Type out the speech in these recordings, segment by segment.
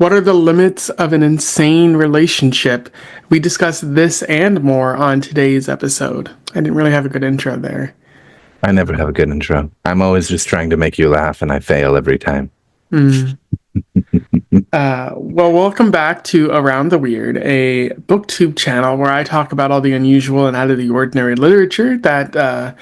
What are the limits of an insane relationship? We discuss this and more on today's episode. I didn't really have a good intro there. I never have a good intro. I'm always just trying to make you laugh, and I fail every time. Hmm. Well, welcome back to Around the Weird, a booktube channel where I talk about all the unusual and out of the ordinary literature that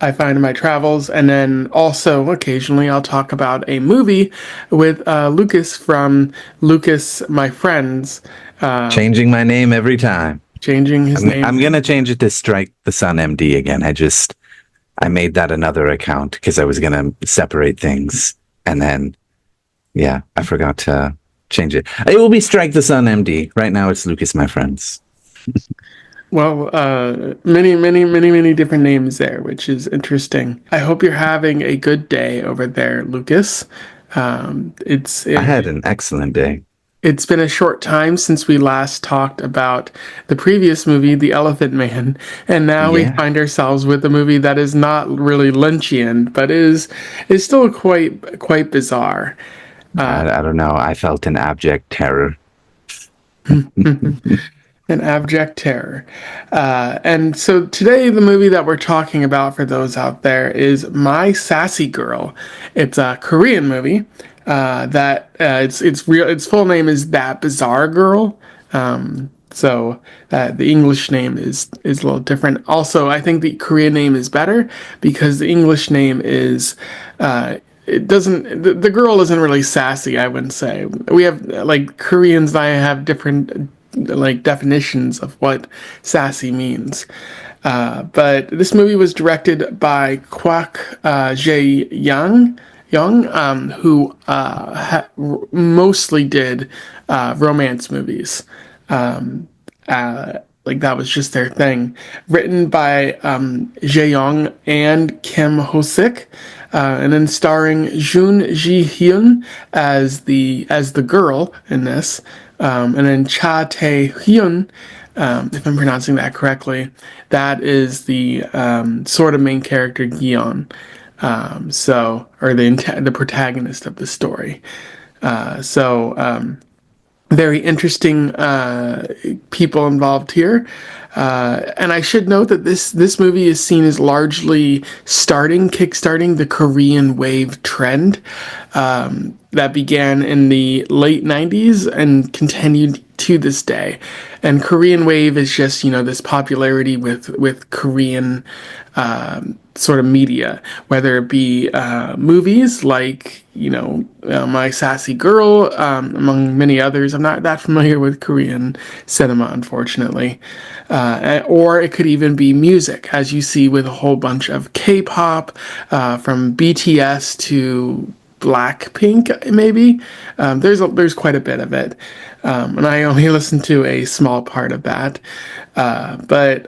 I find in my travels. And then also, occasionally, I'll talk about a movie with Lucas from Lucas, My Friends, Changing my name every time. changing his I'm name. gonna change it to Strike the Sun MD again. I made that another account because I was gonna separate things, and then I forgot to change it. It will be Strike the Sun MD. Right now, it's Lucas, my friends. Well, many different names there, which is interesting. I hope you're having a good day over there, Lucas. Um, it's I had it, an excellent day. it's been a short time since we last talked about the previous movie, The Elephant Man, and now we Yeah, find ourselves with a movie that is not really Lynchian, but is still quite bizarre. I don't know. I felt an abject terror. An abject terror. And so today, the movie that we're talking about for those out there is My Sassy Girl. It's a Korean movie that its full name is That Bizarre Girl. So the English name is a little different. Also, I think the Korean name is better because the English name is it doesn't the girl isn't really sassy, I wouldn't say. We have like Koreans and I have different like definitions of what sassy means. But this movie was directed by Kwak Jae-yong, who mostly did romance movies. Like that was just their thing. Written by Jae-yong and Kim Ho-sik, and then starring Ji-hyun as the girl in this, and then Tae-hyun, if I'm pronouncing that correctly, that is the sort of main character Gi-yeon. Or the protagonist of the story. Very interesting people involved here. And I should note that this movie is seen as largely kickstarting the Korean wave trend that began in the late 90s and continued to this day. And Korean wave is just, this popularity with Korean sort of media, whether it be movies like, My Sassy Girl, among many others. I'm not that familiar with Korean cinema, unfortunately. Or it could even be music, as you see with a whole bunch of K-pop, from BTS to Blackpink, maybe. There's quite a bit of it, and I only listened to a small part of that. But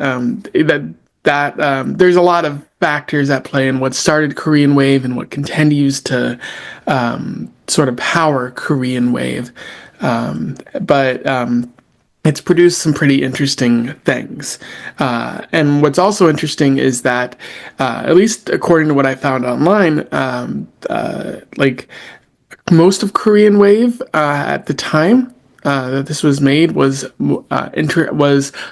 there's a lot of factors at play in what started Korean Wave and what continues to sort of power Korean Wave. But It's produced some pretty interesting things. And what's also interesting is that, at least according to what I found online, like most of Korean Wave at the time that this was made was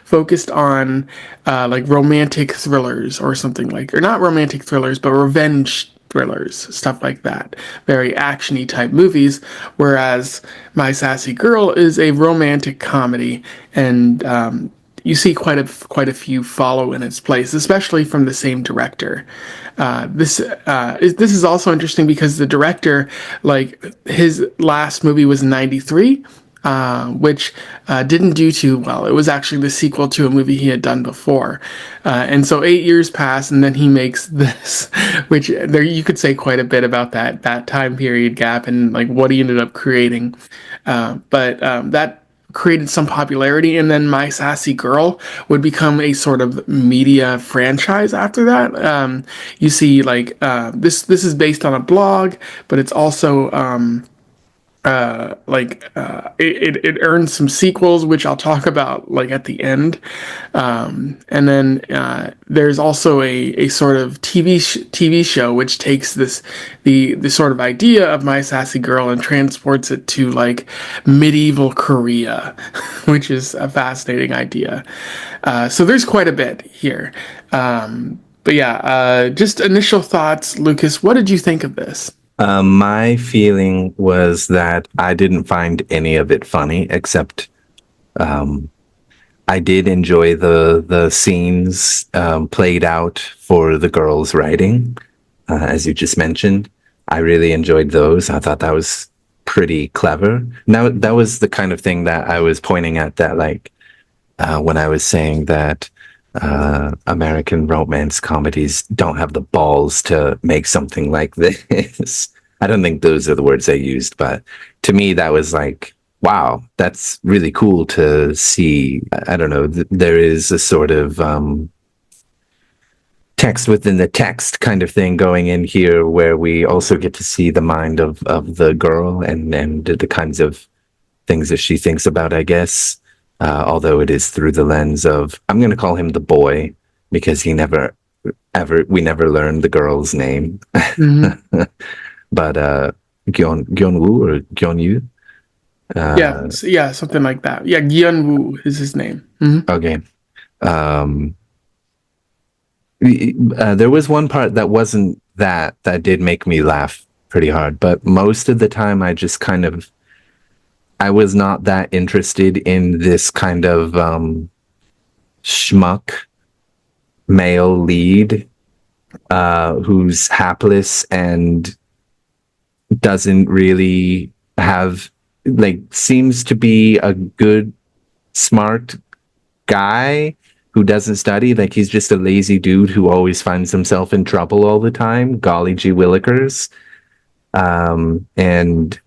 focused on like romantic thrillers or something or not romantic thrillers, but revenge thrillers, stuff like that. Very actiony type movies, whereas My Sassy Girl is a romantic comedy, and you see quite a few follow in its place, especially from the same director. This is also interesting because the director, like his last movie was in '93, which didn't do too well. It was actually the sequel to a movie he had done before, and so 8 years pass, and then he makes this, which there you could say quite a bit about that time period gap and like what he ended up creating, but that created some popularity, and then My Sassy Girl would become a sort of media franchise after that. You see, like this is based on a blog, but it's also it earned some sequels, which I'll talk about like at the end. And then there's also a sort of TV show which takes the sort of idea of My Sassy Girl and transports it to like medieval Korea, which is a fascinating idea. So there's quite a bit here. But yeah, just initial thoughts, Lucas. What did you think of this? My feeling was that I didn't find any of it funny, except I did enjoy the scenes played out for the girls writing, as you just mentioned. I really enjoyed those. I thought that was pretty clever. Now that was the kind of thing that I was pointing at, that like when I was saying that American romance comedies don't have the balls to make something like this. I don't think those are the words I used, but to me, that was like, wow, that's really cool to see. I don't know. There is a sort of text within the text kind of thing going in here, where we also get to see the mind of the girl, and the kinds of things that she thinks about, I guess. Although it is through the lens of, I'm going to call him the boy, because we never learned the girl's name. Mhm. But Gyeonwoo or Gyeonyu. Yeah, Uh, yeah, something like that. Yeah, Gyun Woo is his name. okay. Um, there was one part that wasn't that did make me laugh pretty hard, but most of the time I was not that interested in this kind of schmuck male lead who's hapless and doesn't really have, like, seems to be a good, smart guy who doesn't study. Like, he's just a lazy dude who always finds himself in trouble all the time. Golly gee willikers. And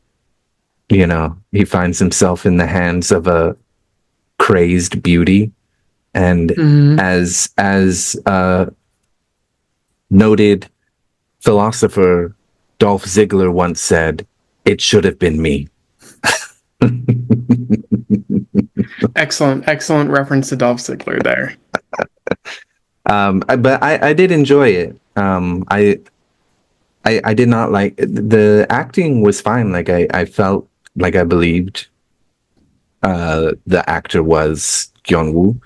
he finds himself in the hands of a crazed beauty. And Hmm. as noted philosopher Dolph Ziggler once said, "It should have been me." Excellent, excellent reference to Dolph Ziggler there. But I did enjoy it. I did not like the acting was fine. Like I felt like I believed the actor was Kyung-woo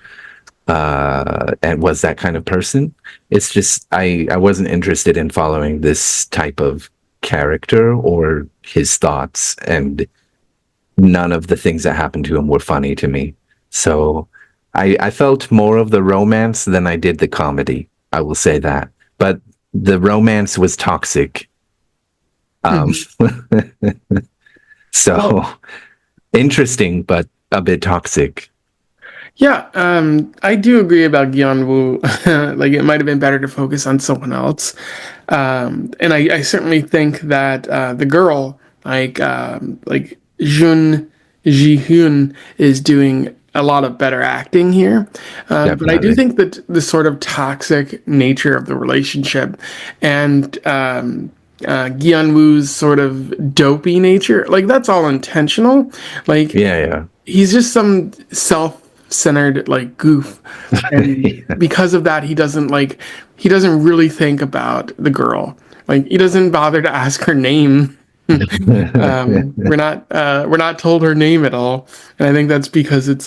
and was that kind of person. It's just I wasn't interested in following this type of character or his thoughts, and none of the things that happened to him were funny to me. So I felt more of the romance than I did the comedy. I will say that. But the romance was toxic. Um, Mhm. so Well, interesting, but a bit toxic. yeah, I do agree about Gyeonwoo. Like, it might have been better to focus on someone else. And I certainly think that the girl, like Ji-hyun, is doing a lot of better acting here. But I do Definitely. think that the sort of toxic nature of the relationship and Gyeonwoo's sort of dopey nature, like that's all intentional. Like Yeah, he's just some self-centered like goof, and yeah. because of that he doesn't really think about the girl. Like he doesn't bother to ask her name. We're not told her name at all, and I think that's because it's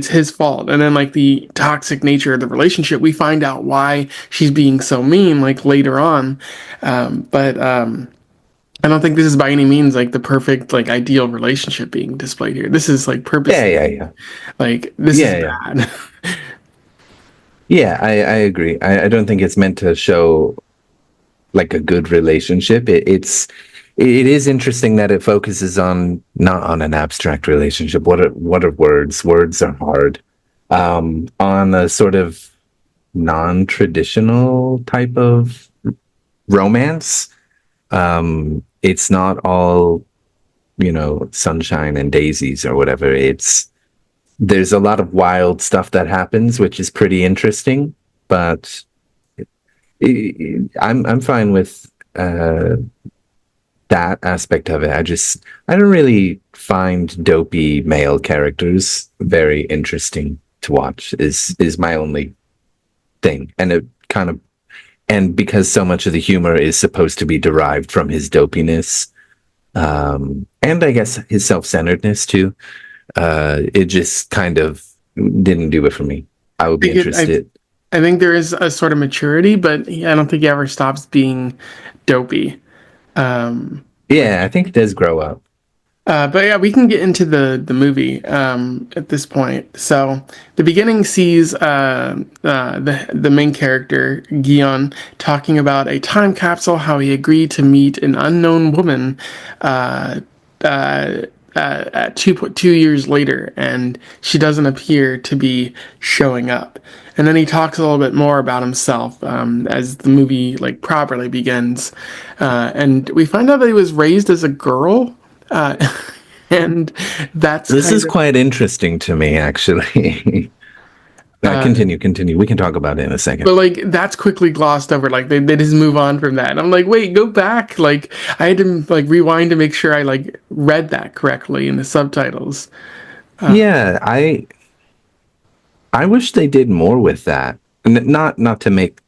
his fault. And then like the toxic nature of the relationship, we find out why she's being so mean like later on. But I don't think this is by any means like the perfect like ideal relationship being displayed here. This is like Yeah, purposely yeah, yeah. like this is Yeah, yeah. bad. Yeah, I agree. I don't think it's meant to show like a good relationship. It is interesting that it focuses on not on an abstract relationship. What are words? Words are hard. On a sort of non-traditional type of romance. It's not all, sunshine and daisies or whatever. There's a lot of wild stuff that happens, which is pretty interesting, but I'm fine with that aspect of it. I don't really find dopey male characters very interesting to watch. Is my only thing, and it kind of and because so much of the humor is supposed to be derived from his dopiness, and I guess his self-centeredness too. It just kind of didn't do it for me. I would be I get, I, interested. I think there is a sort of maturity, but I don't think he ever stops being dopey. Yeah, I think it does grow up. But yeah, we can get into the movie at this point. So the beginning sees the main character Gi-hyun talking about a time capsule, how he agreed to meet an unknown woman uh, uh, at 2 years later, and she doesn't appear to be showing up. And then he talks a little bit more about himself as the movie like properly begins, and we find out that he was raised as a girl. Uh, and that's This kind is of, quite interesting to me, actually. uh, Continue. We can talk about it in a second. but like that's quickly glossed over. Like they just move on from that. And I'm like, wait, go back. Like I had to like rewind to make sure I like read that correctly in the subtitles. Yeah, I wish they did more with that. Not to make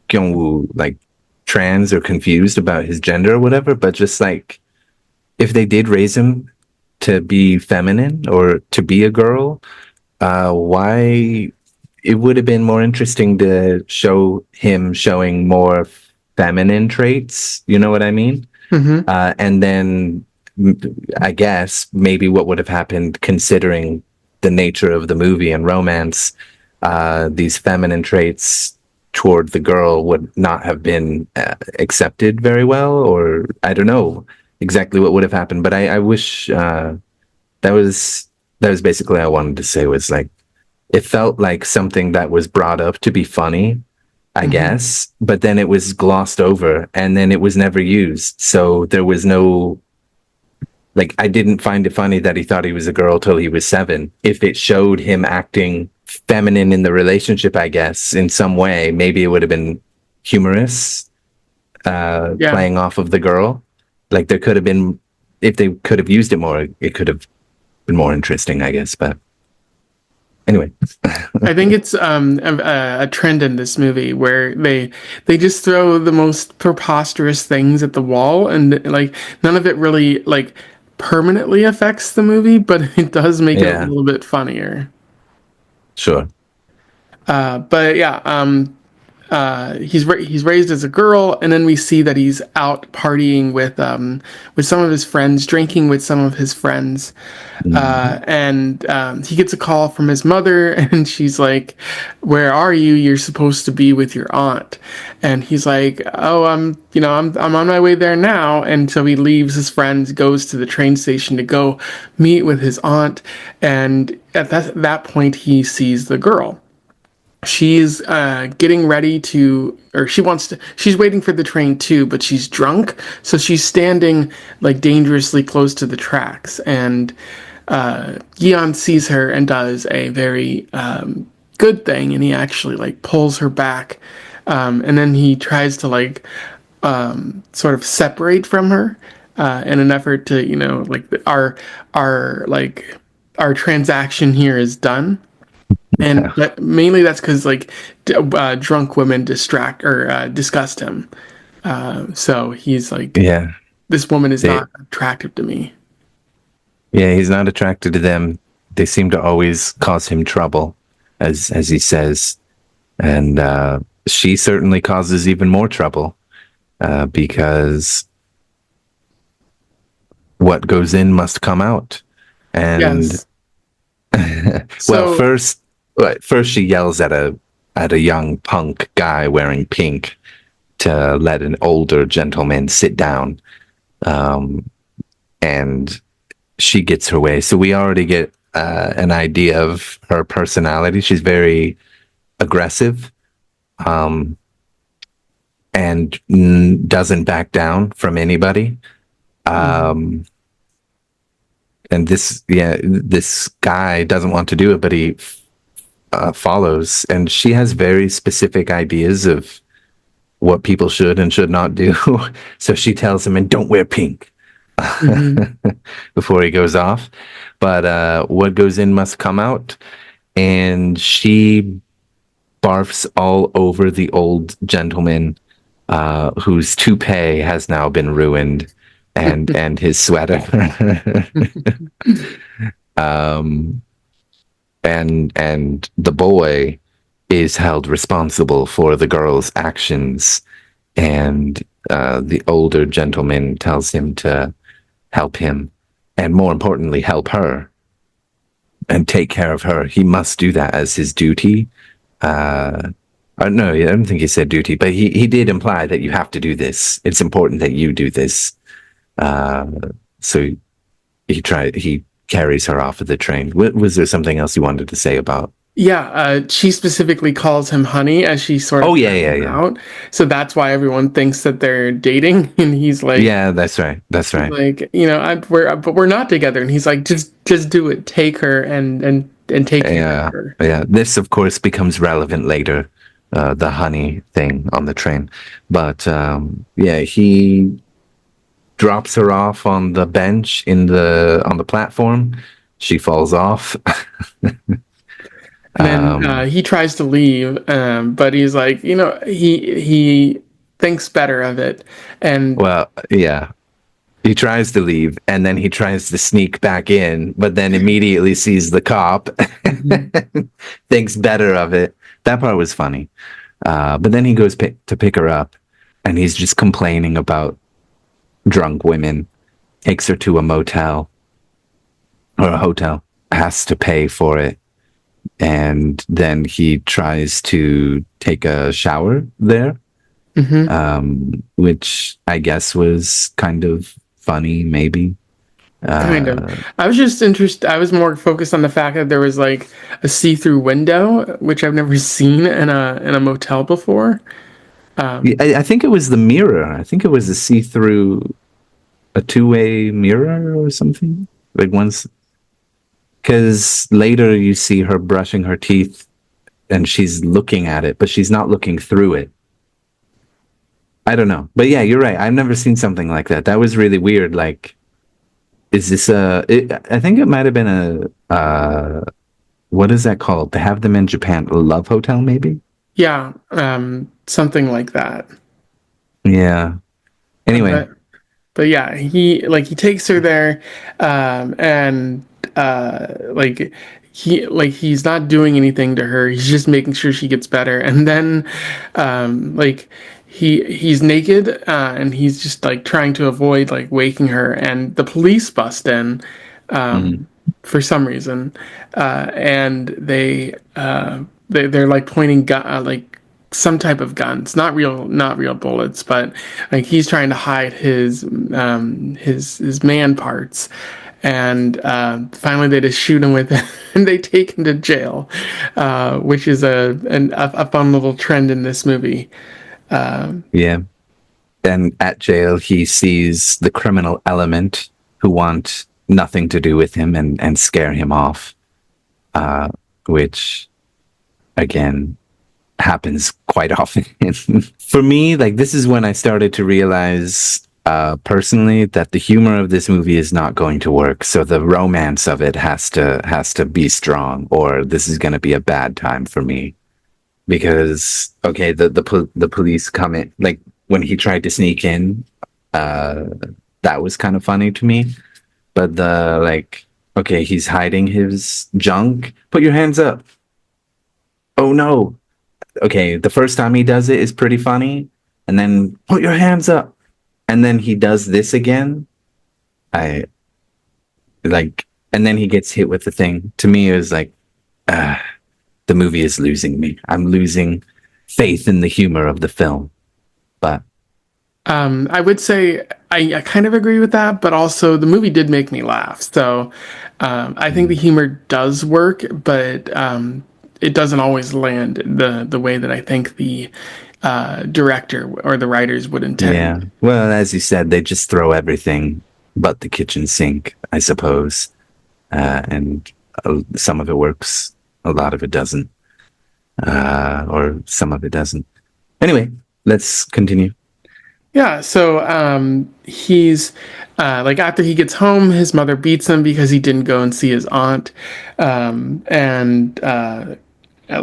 Kyungwoo like trans or confused about his gender or whatever, but just like if they did raise him to be feminine or to be a girl, why it would have been more interesting to show him showing more feminine traits. You know what I mean? Mm-hmm. And then I guess maybe what would have happened, considering the nature of the movie and romance, these feminine traits toward the girl would not have been accepted very well, or I don't know exactly what would have happened. But I wish that was that was basically what I wanted to say was like it felt like something that was brought up to be funny, I Mm-hmm. guess, but then it was glossed over and then it was never used. So there was no, like, I didn't find it funny that he thought he was a girl till he was 7. If it showed him acting feminine in the relationship, I guess, in some way, maybe it would have been humorous, Yeah. playing off of the girl. Like, there could have been, if they could have used it more, it could have been more interesting, I guess. But anyway, I think it's a trend in this movie where they just throw the most preposterous things at the wall, and like none of it really like permanently affects the movie, but it does make it a yeah, little bit funnier. sure. But yeah, he's raised as a girl, and then we see that he's out partying with some of his friends, drinking with some of his friends, Mhm. and he gets a call from his mother, and she's like, "Where are you? You're supposed to be with your aunt." And he's like, "Oh, I'm on my way there now." And so he leaves his friends, goes to the train station to go meet with his aunt, and at that point, he sees the girl. She's getting ready to, or she wants to, she's waiting for the train too, but she's drunk. So she's standing like dangerously close to the tracks. And Yeon sees her and does a very good thing. And he actually like pulls her back. And then he tries to like sort of separate from her in an effort to, like our transaction here is done. And but mainly that's because like drunk women distract or disgust him. So he's like, Yeah. this woman is They, not attractive to me. yeah, he's not attracted to them. They seem to always cause him trouble, as he says. And she certainly causes even more trouble because what goes in must come out. And Yes. well, So first she yells at a young punk guy wearing pink to let an older gentleman sit down, and she gets her way. So we already get an idea of her personality. She's very aggressive, and doesn't back down from anybody. mhm. And this guy doesn't want to do it, but he follows. And she has very specific ideas of what people should and should not do. So she tells him, and don't wear pink Hmm. before he goes off. But what goes in must come out. And she barfs all over the old gentleman whose toupee has now been ruined and his sweater. um, and the boy is held responsible for the girl's actions, and the older gentleman tells him to help him, and more importantly, help her and take care of her. He must do that as his duty. No, I don't think he said duty, but he did imply that you have to do this. It's important that you do this. Uh, so he carries her off of the train. Was there something else you wanted to say about? Yeah, she specifically calls him honey as she sort of Oh yeah, asks yeah, him yeah. out. So that's why everyone thinks that they're dating, and Yeah, that's right. That's he's right. like, but we're not together. And he's like, just do it, take her and take care of Yeah, her. yeah. This, of course, becomes relevant later, the honey thing on the train. But yeah, he drops her off on the bench on the platform. She falls off. And then um, he tries to leave, but he's like, he thinks better of it, and well, yeah. He tries to leave and then he tries to sneak back in, but then immediately sees the cop, Mhm. thinks better of it. That part was funny. But then he goes to pick her up and he's just complaining about drunk women, takes her to a motel or a hotel, has to pay for it. And then he tries to take a shower there, Mhm. which I guess was kind of funny, maybe. Kind of. Uh, I was just interested. I was more focused on the fact that there was like a see-through window, which I've never seen in a motel before. Yeah, Um, I think it was the mirror. I think it was a see-through, a two-way mirror or something. Like once, because later you see her brushing her teeth and she's looking at it, but she's not looking through it. I don't know. But yeah, you're right. I've never seen something like that. That was really weird. Like, is this I think it might have been what is that called? They have them in Japan. A love hotel, maybe? yeah, something like that. Yeah. Anyway, But yeah, he takes her there, and like he's not doing anything to her. He's just making sure she gets better. And then like he's naked, and he's just like trying to avoid like waking her. And the police bust in mhm. for some reason, and they're like pointing like some type of guns, not real bullets, but like he's trying to hide his man parts, and finally they just shoot him with it, and they take him to jail, which is a fun little trend in this movie. Yeah. And at jail, he sees the criminal element who want nothing to do with him and scare him off, uh, which again happens quite often. For me, like this is when I started to realize personally that the humor of this movie is not going to work. So the romance of it has to be strong, or this is going to be a bad time for me. Because okay, the police come in like when he tried to sneak in, uh, that was kind of funny to me. But the like, okay, he's hiding his junk. Put your hands up. Oh no. Okay, the first time he does it is pretty funny, and then put your hands up, and then he does this again. I like, and then he gets hit with the thing. To me, it was like, ah, the movie is losing me. I'm losing faith in the humor of the film. But I would say I kind of agree with that, but also the movie did make me laugh. So I think the mm, humor does work, but it doesn't always land the way that I think the director or the writers would yeah, intend. well, as you said, they just throw everything but the kitchen sink, I suppose, and some of it works, a lot of it doesn't, or some of it doesn't. Anyway, let's continue. Yeah, so he's like after he gets home, his mother beats him because he didn't go and see his aunt, and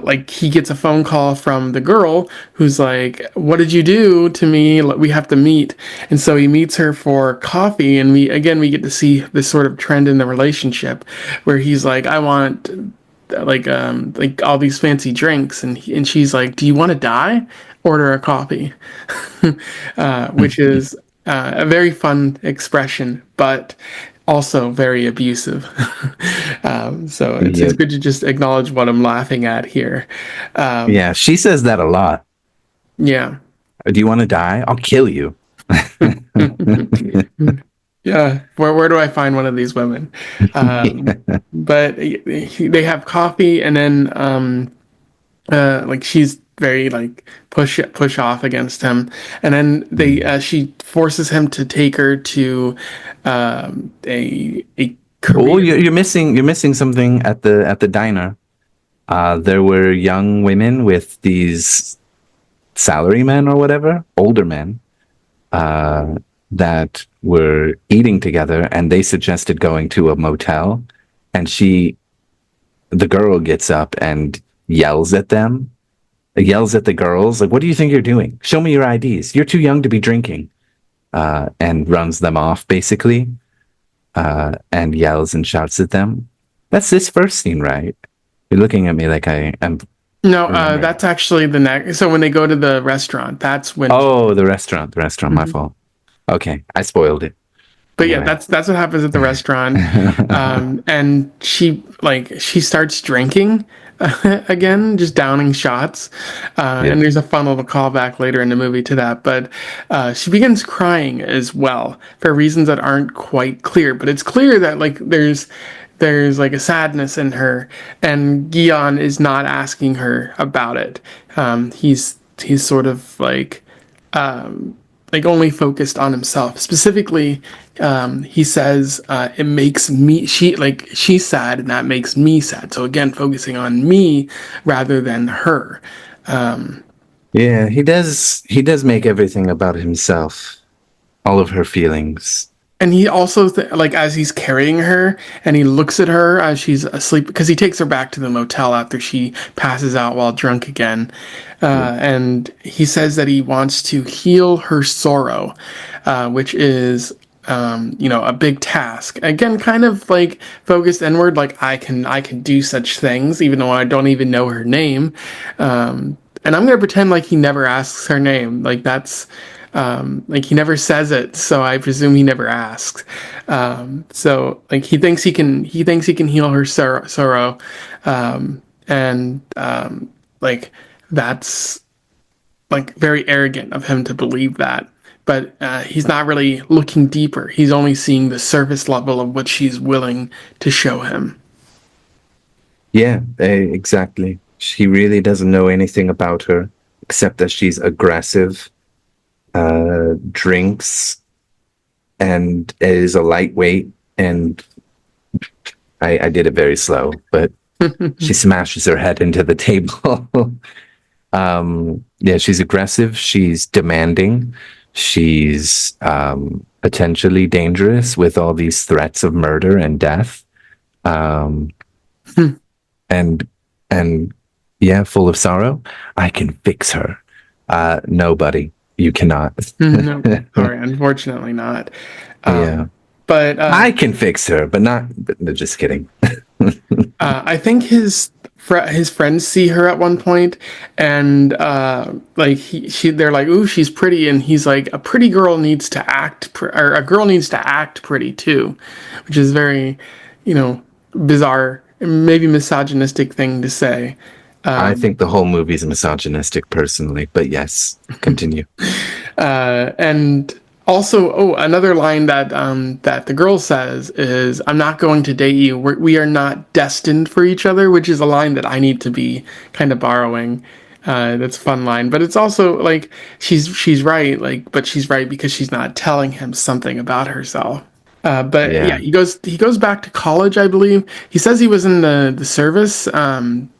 like he gets a phone call from the girl who's like, "What did you do to me? We have to meet." And so he meets her for coffee, and we get to see this sort of trend in the relationship where he's like, "I want like all these fancy drinks," and she's like, "Do you want to die? Order a coffee," which is a very fun expression, but also very abusive. So it's Yeah, good to just acknowledge what I'm laughing at here. Um, yeah, she says that a lot. yeah. Do you want to die? I'll kill you. Yeah, where do I find one of these women? But they have coffee, and then like she's very like push off against him, and then they she forces him to take her to a Oh, Korean. you're missing something at the diner. There were young women with these salarymen or whatever, older men, uh, that were eating together, and they suggested going to a motel, and the girl gets up and yells at them, yells at the girls, like, "What do you think you're doing? Show me your IDs. You're too young to be drinking," and runs them off basically, and yells and shouts at them. That's this first scene, right? You're looking at me like I am No, remembering. that's actually the next. So when they go to the restaurant, that's when. Oh, the restaurant, my Mhm. fault. Okay, I spoiled it. But yeah, Anyway. that's what happens at the restaurant, and she starts drinking again, just downing shots, Yeah. and there's a fun little callback later in the movie to that. But she begins crying as well for reasons that aren't quite clear. But it's clear that like there's like a sadness in her, and Gion is not asking her about it. He's sort of like only focused on himself. Specifically, he says it makes me she's sad and that makes me sad. So again, focusing on me rather than her. Yeah, he does make everything about himself. All of her feelings. And he also like as he's carrying her and he looks at her as she's asleep because he takes her back to the motel after she passes out while drunk again, Yeah. and he says that he wants to heal her sorrow, which is a big task. Again, kind of like focused inward, like I can do such things even though I don't even know her name, and I'm gonna pretend like he never asks her name. Like that's like he never says it, so I presume he never asks. So like he thinks he can heal her sorrow, and like that's like very arrogant of him to believe that. But he's not really looking deeper. He's only seeing the surface level of what she's willing to show him. Yeah, exactly. She really doesn't know anything about her except that she's aggressive, drinks, and is a lightweight. And I did it very slow, but she smashes her head into the table. Yeah, she's aggressive. She's demanding. She's potentially dangerous with all these threats of murder and death. Um, and and yeah, full of sorrow. I can fix her. Nobody, you cannot. No, sorry, unfortunately not. Yeah, But I can fix her, but not. But, no, just kidding. I think his friends see her at one point, and like they're like, "Ooh, she's pretty," and he's like, "A pretty girl needs to or a girl needs to act pretty too," which is very, you know, bizarre, maybe misogynistic thing to say. I think the whole movie is misogynistic, personally. But yes, continue. And also, oh, another line that the girl says is, "I'm not going to date you. We are not destined for each other," which is a line that I need to be kind of borrowing. That's a fun line, but it's also like she's right, like, but she's right because she's not telling him something about herself. But yeah, Yeah, he goes back to college, I believe. He says he was in the service,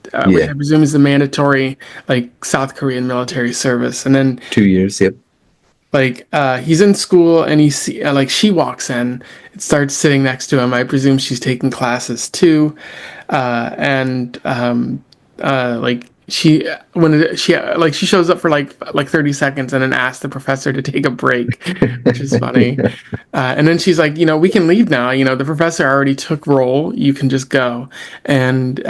which I Yeah. presume is the mandatory like South Korean military service. And then 2 years. Yep. like he's in school and like she walks in and starts sitting next to him. I presume she's taking classes too. And like she shows up for like 30 seconds and then asks the professor to take a break, which is funny. And then she's like, we can leave now. The professor already took roll. You can just go. And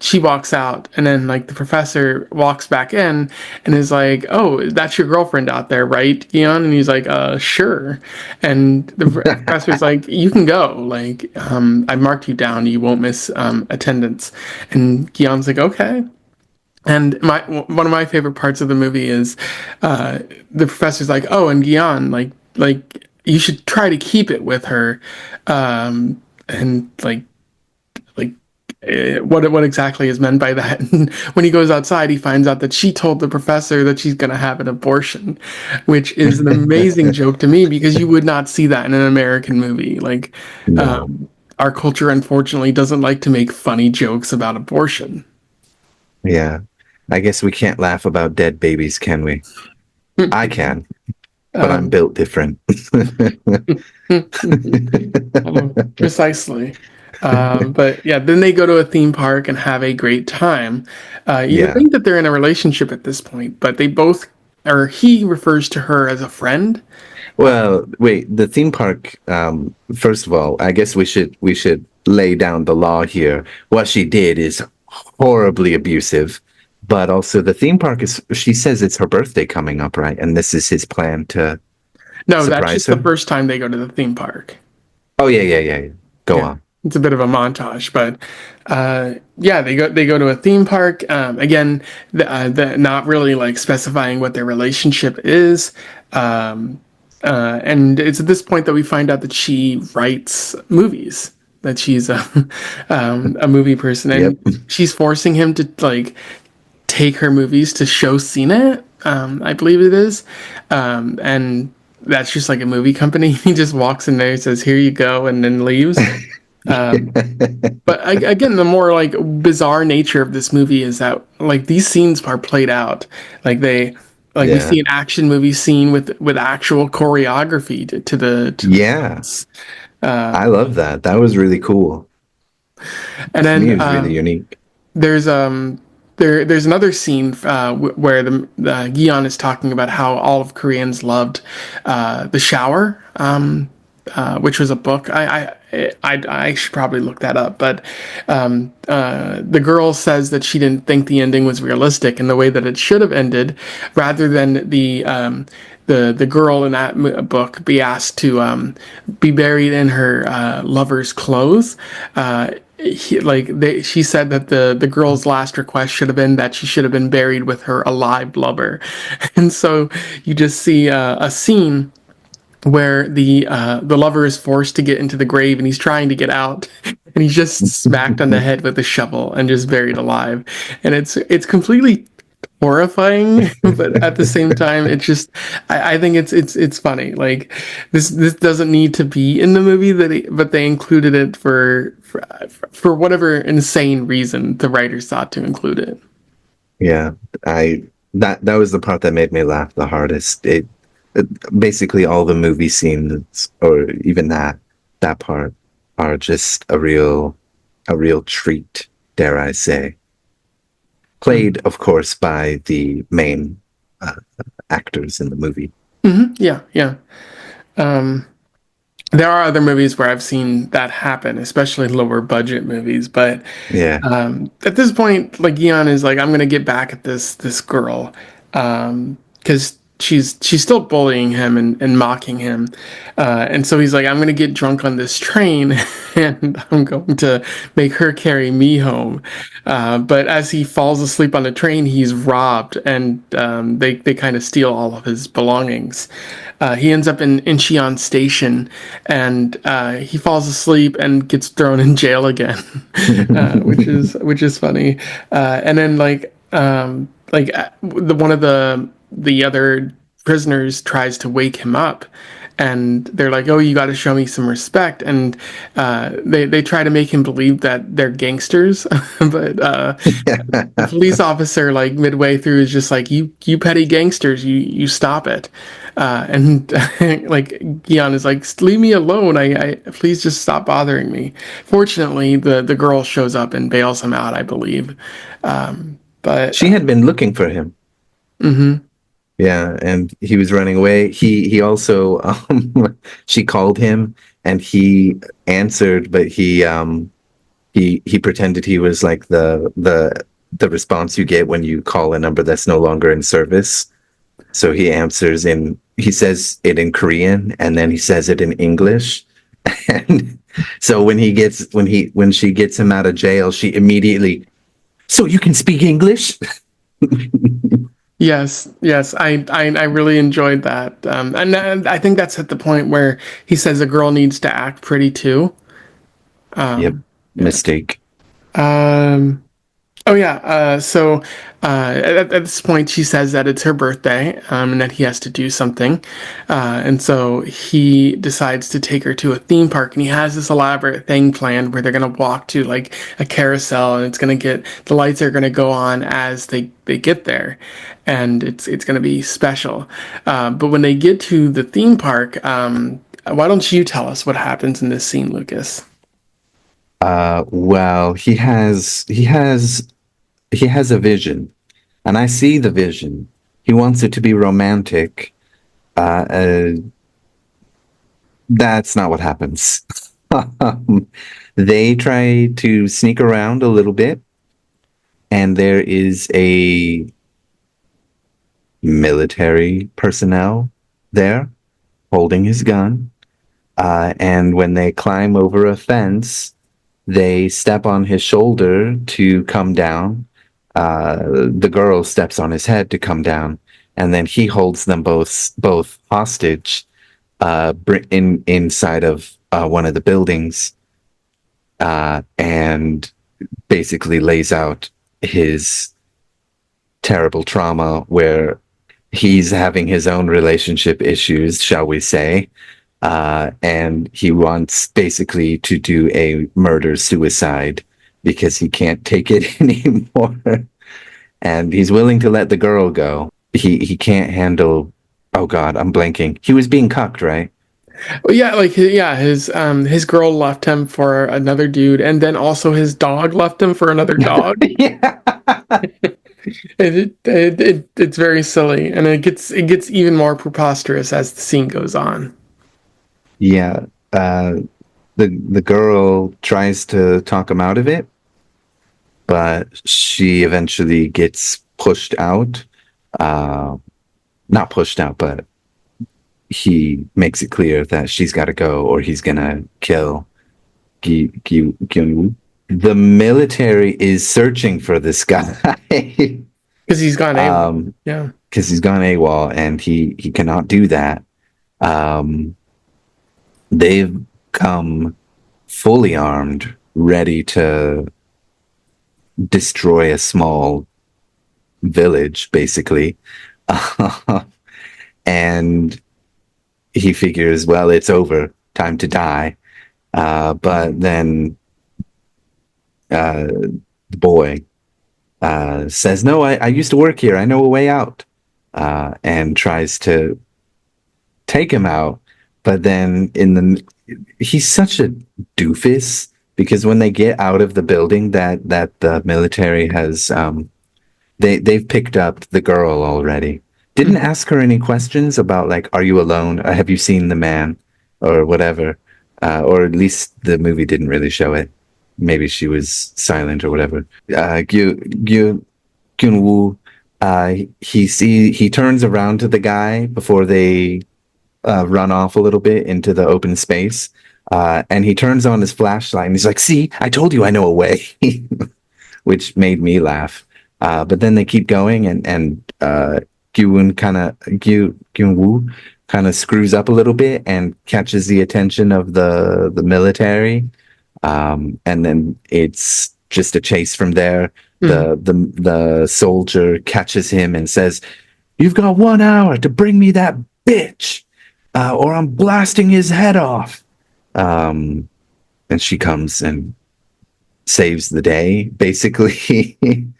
she walks out, and then like the professor walks back in and is like, "Oh, that's your girlfriend out there, right, Gion?" And he's like, Sure." And the professor's like, "You can go. Like, I marked you down. You won't miss attendance." And Gion's like, "Okay." And one of my favorite parts of the movie is the professor's like, "Oh, and Gian, like you should try to keep it with her," and like what exactly is meant by that? And when he goes outside, he finds out that she told the professor that she's going to have an abortion, which is an amazing joke to me because you would not see that in an American movie. Like, No. um, our culture unfortunately doesn't like to make funny jokes about abortion. Yeah. I guess we can't laugh about dead babies, can we? I can, but I'm Um, built different. Precisely. But yeah, then they go to a theme park and have a great time. You would Yeah. think that they're in a relationship at this point, but they both, or he refers to her as a friend. Well, wait, the theme park, first of all, I guess we should lay down the law here. What she did is horribly abusive, but also the theme park is she says it's her birthday coming up, right? And this is his plan to No, that's surprise just the her. first time they go to the theme park. Oh yeah, yeah, yeah, yeah. Go Yeah, on. it's a bit of a montage, but yeah, they go to a theme park. Again, not really like specifying what their relationship is. Um, and it's at this point that we find out that she writes movies, that she's a movie person, Yep. and she's forcing him to like take her movies to show Cena. I believe it is, and that's just like a movie company. He just walks in there, says, "Here you go," and then leaves. Um, but again, the more like bizarre nature of this movie is that like these scenes are played out, like we Yeah. see an action movie scene with actual choreography to the Yeah. stunts. I love that. That was really cool. And To me, then it was really unique. there's there's another scene where the Gion is talking about how all of Koreans loved The Shower, which was a book. I should probably look that up, but the girl says that she didn't think the ending was realistic in the way that it should have ended, rather than the girl in that book be asked to be buried in her lover's clothes. She said that the girl's last request should have been that she should have been buried with her alive lover, and so you just see a scene where the lover is forced to get into the grave and he's trying to get out and he's just smacked on the head with a shovel and just buried alive, and it's completely horrifying but at the same time it's just I think it's funny. Like this doesn't need to be in the movie but they included it for whatever insane reason the writers thought to include it. Yeah, I that was the part that made me laugh the hardest. It basically all the movie scenes, or even that part, are just a real treat, dare I say. Played, of course, by the main uh, actors in the movie. Yeah, yeah. um there are other movies where I've seen that happen, especially lower budget movies. But Yeah. at this point, like Eon is like, I'm gonna get back at this girl, because she's still bullying him and mocking him, and so he's like, I'm gonna get drunk on this train, and I'm going to make her carry me home. But as he falls asleep on the train, he's robbed, and they kind of steal all of his belongings. He ends up in Incheon Station, and he falls asleep and gets thrown in jail again, which is funny. And then the one of the other prisoners tries to wake him up, and they're like, "Oh, you got to show me some respect." And they try to make him believe that they're gangsters, but the police officer, like midway through, is just like, "You petty gangsters, you stop it." And like Gion is like, "Leave me alone. I please just stop bothering me." Fortunately, the girl shows up and bails him out, I believe. But She had been looking for him. mhm. Yeah, and he was running away. He also she called him and he answered, but he pretended he was like the response you get when you call a number that's no longer in service. So he says it in Korean and then he says it in English. And so when she gets him out of jail, she immediately, so you can speak English? Yes, yes, I really enjoyed that, and I think that's at the point where he says a girl needs to act pretty too. Yep. Yeah. Mistake. Um, Oh yeah. At this point, she says that it's her birthday, and that he has to do something, and so he decides to take her to a theme park, and he has this elaborate thing planned where they're gonna walk to like a carousel, and it's gonna get the lights are gonna go on as they get there, and it's gonna be special. But when they get to the theme park, why don't you tell us what happens in this scene, Lucas? Well, he has a vision, and I see the vision. He wants it to be romantic. Uh, uh, that's not what happens. They try to sneak around a little bit, and there is a military personnel there holding his gun. And when they climb over a fence, they step on his shoulder to come down. The girl steps on his head to come down, and then he holds them both hostage inside of one of the buildings, and basically lays out his terrible trauma where he's having his own relationship issues, shall we say, and he wants basically to do a murder suicide because he can't take it anymore, and he's willing to let the girl go. He can't handle. Oh God, I'm blanking. He was being cucked, right? Well, yeah, like yeah, his girl left him for another dude, and then also his dog left him for another dog. Yeah. It's very silly, and it gets even more preposterous as the scene goes on. Yeah. Uh, the girl tries to talk him out of it, but she eventually gets pushed out. Uh, Not pushed out, but he makes it clear that she's got to go or he's gonna kill Gyun-woo. The military is searching for this guy. Because he's gone AWOL. um, Yeah. because he's gone AWOL and he cannot do that. Um, they've come fully armed, ready to destroy a small village, basically. And he figures, well, it's over, time to die. But then the boy says, no, I used to work here. I know a way out. And tries to take him out. But then he's such a doofus because when they get out of the building that the military has, they've picked up the girl already. Didn't ask her any questions about like, are you alone? Have you seen the man, or whatever? Or at least the movie didn't really show it. Maybe she was silent or whatever. Gyun-woo, he turns around to the guy before they run off a little bit into the open space, and he turns on his flashlight and he's like, "See, I told you I know a way," which made me laugh. But then they keep going, and Gyun-woo kind of screws up a little bit and catches the attention of the military, and then it's just a chase from there. Mhm. The soldier catches him and says, "You've got 1 hour to bring me that bitch." or I'm blasting his head off. Um, and she comes and saves the day, basically. And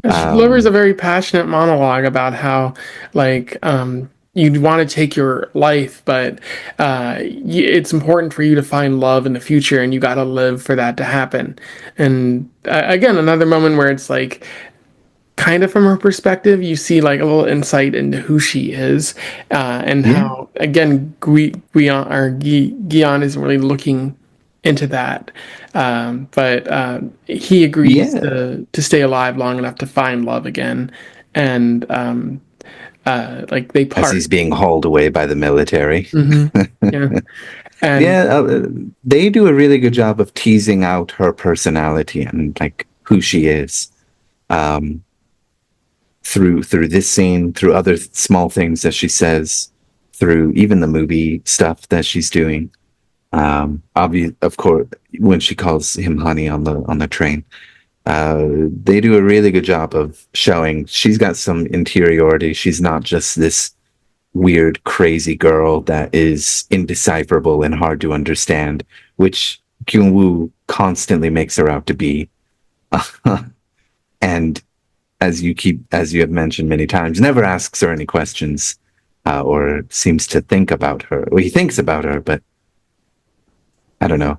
she delivers a very passionate monologue about how, like, you'd want to take your life, but it's important for you to find love in the future, and you got to live for that to happen. And again, another moment where it's like, kind of from her perspective, you see like a little insight into who she is, and Yeah, how again Guion isn't really looking into that, but he agrees yeah. to stay alive long enough to find love again, and like they As part. he's being hauled away by the military. Hmm. Yeah, and Yeah, they do a really good job of teasing out her personality and like who she is. Um, through this scene, through other small things that she says, through even the movie stuff that she's doing. Of course, when she calls him honey on the train, they do a really good job of showing she's got some interiority. She's not just this weird, crazy girl that is indecipherable and hard to understand, which Kyung Woo constantly makes her out to be. And as you have mentioned many times, never asks her any questions, or seems to think about her. Well, he thinks about her, but I don't know.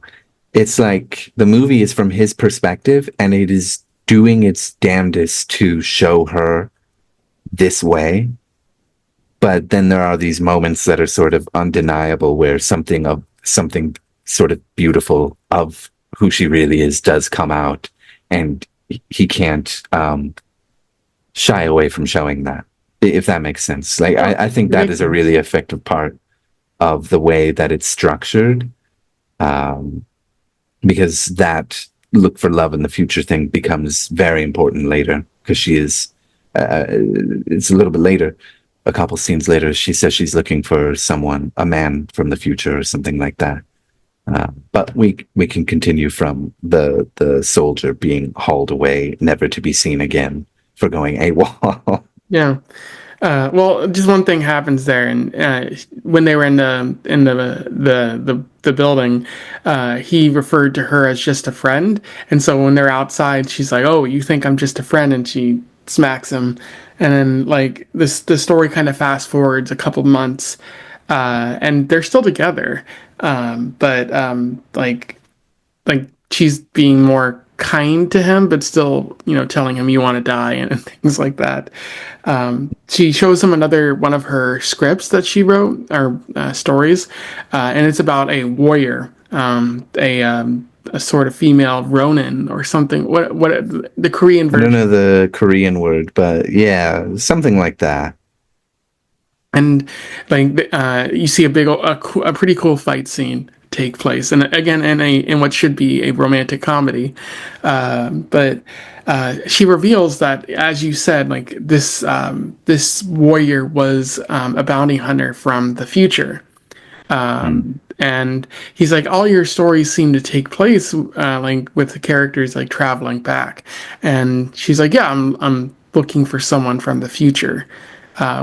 It's like the movie is from his perspective, and it is doing its damnedest to show her this way. But then there are these moments that are sort of undeniable, where something sort of beautiful of who she really is does come out, and he can't shy away from showing that, if that makes sense. Like, no, I think it that makes is a sense. really effective part of the way that it's structured, um, because that look for love in the future thing becomes very important later, because she is, it's a little bit later, a couple scenes later, she says she's looking for someone, a man from the future or something like that. But we can continue from the soldier being hauled away, never to be seen again, for going AWOL. Yeah. Well, just one thing happens there, and when they were in the building, he referred to her as just a friend, and so when they're outside, she's like, "Oh, you think I'm just a friend?" and she smacks him, and then like the story kind of fast forwards a couple months, and they're still together, but like she's being more kind to him, but still, telling him you want to die and things like that. She shows him another one of her scripts that she wrote, or stories, and it's about a warrior, a sort of female Ronin or something. What the Korean I don't version? know the Korean word, but yeah, something like that. And like you see a pretty cool fight scene take place, and again in what should be a romantic comedy, but she reveals that, as you said, like this warrior was a bounty hunter from the future, Mm. and he's like, all your stories seem to take place like with the characters like traveling back, and she's like, yeah, I'm looking for someone from the future,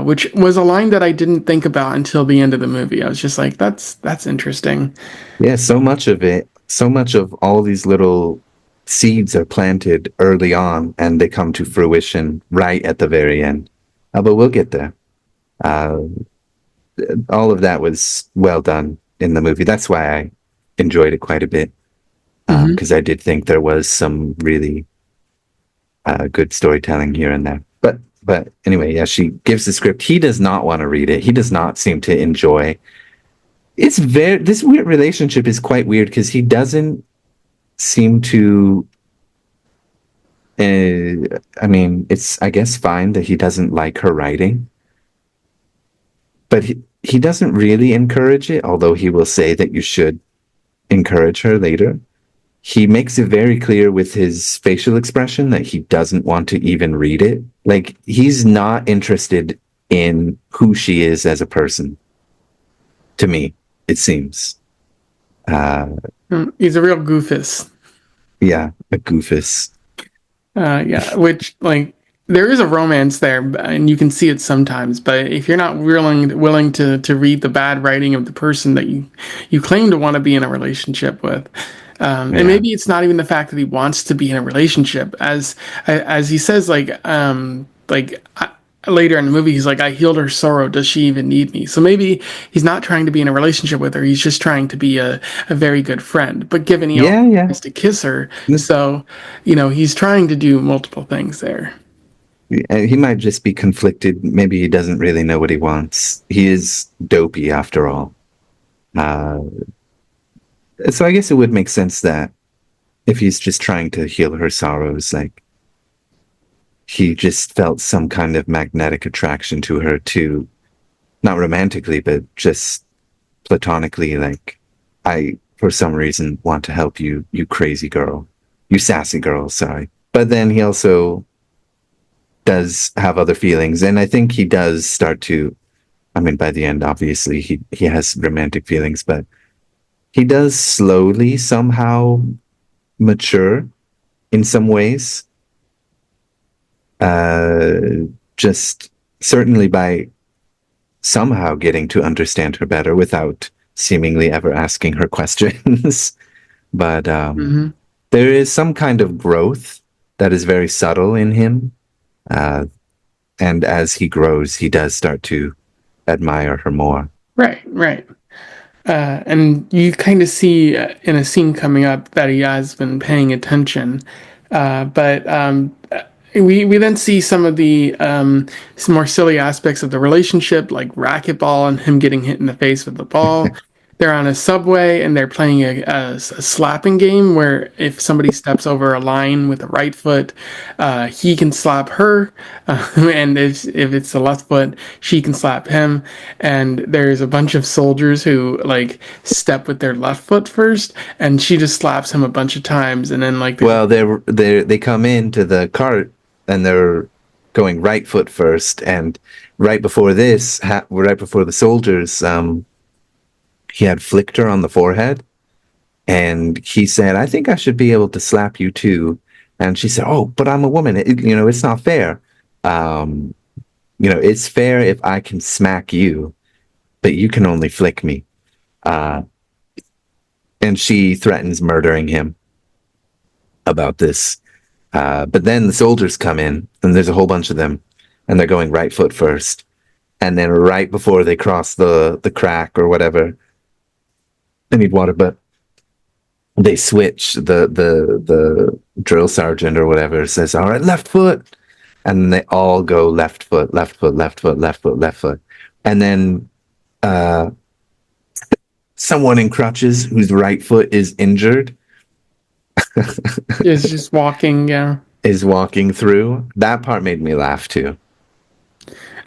which was a line that I didn't think about until the end of the movie. I was just like, that's interesting. Yeah, so much of all these little seeds are planted early on, and they come to fruition right at the very end. But we'll get there. Uh, all of that was well done in the movie. That's why I enjoyed it quite a bit, Hmm. because I did think there was some really good storytelling here and there. But anyway, yeah, she gives the script. He does not want to read it. He does not seem to enjoy. It's very This weird relationship is quite weird, because he doesn't seem to. I mean, it's, I guess, fine that he doesn't like her writing, but he doesn't really encourage it. Although he will say that you should encourage her later. He makes it very clear with his facial expression that he doesn't want to even read it. Like, he's not interested in who she is as a person, to me, it seems. Uh, He's a real goofus. yeah, a goofus. Yeah, which like there is a romance there, and you can see it sometimes. But if you're not willing to read the bad writing of the person that you claim to want to be in a relationship with, and Yeah. maybe it's not even the fact that he wants to be in a relationship, as he says, later in the movie, he's like, I healed her sorrow. Does she even need me? So maybe he's not trying to be in a relationship with her. He's just trying to be a very good friend. But given he also Yeah, yeah. wants to kiss her, so, he's trying to do multiple things there. He might just be conflicted. Maybe he doesn't really know what he wants. He is dopey after all. Uh, so I guess it would make sense that if he's just trying to heal her sorrows, like he just felt some kind of magnetic attraction to her too, not romantically, but just platonically. Like, I, for some reason, want to help you, you crazy girl, you sassy girl, sorry. But then he also does have other feelings. And I think he does start to, I mean, by the end, obviously, he has romantic feelings, but he does slowly somehow mature in some ways. Uh, just certainly by somehow getting to understand her better without seemingly ever asking her questions. But Hmm. there is some kind of growth that is very subtle in him. Uh, and as he grows, he does start to admire her more. Right, right. And you kind of see in a scene coming up that he has been paying attention. But we then see some of the some more silly aspects of the relationship, like racquetball and him getting hit in the face with the ball. They're on a subway and they're playing a slapping game where if somebody steps over a line with the right foot, he can slap her, and if it's the left foot, she can slap him. And there's a bunch of soldiers who like step with their left foot first, and she just slaps him a bunch of times, and then like there's Well, they come into the cart and they're going right foot first, and right before this, right before the soldiers, he had flicked her on the forehead, and he said, "I think I should be able to slap you too." And she said, "Oh, but I'm a woman. It's not fair. Um, it's fair if I can smack you, but you can only flick me." Uh, and she threatens murdering him about this. But then the soldiers come in, and there's a whole bunch of them, and they're going right foot first. And then right before they cross the crack or whatever, I need water, but they switch. The drill sergeant or whatever says, "All right, left foot," and they all go left foot, left foot, left foot, left foot, left foot, and then uh, someone in crutches whose right foot is injured is just walking. Yeah, is walking through. That part made me laugh too.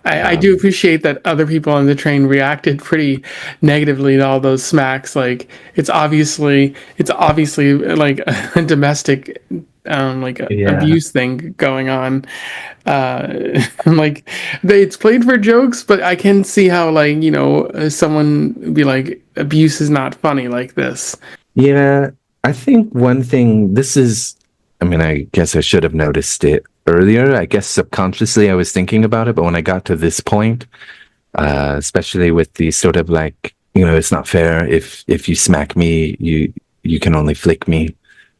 I do Um, appreciate that other people on the train reacted pretty negatively to all those smacks. Like it's obviously like a domestic yeah, abuse thing going on. Like it's played for jokes, but I can see how like someone be like abuse is not funny like this. yeah. I think one thing. This is. I mean, I guess I should have noticed it earlier. I guess subconsciously I was thinking about it, but when I got to this point, especially with the sort of like, it's not fair if you smack me, you can only flick me.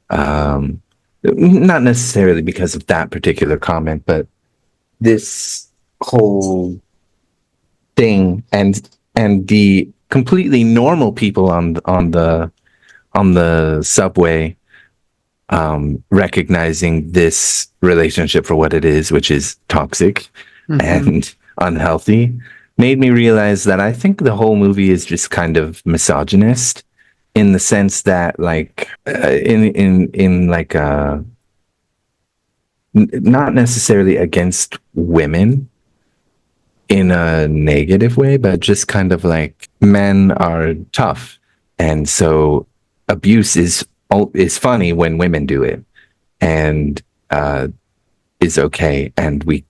Um, Not necessarily because of that particular comment, but this whole thing and the completely normal people on the subway recognizing this relationship for what it is, which is toxic Hmm. and unhealthy, made me realize that I think the whole movie is just kind of misogynist in the sense that, like, in like not necessarily against women in a negative way, but just kind of like men are tough, and so abuse is funny when women do it, and is okay, and we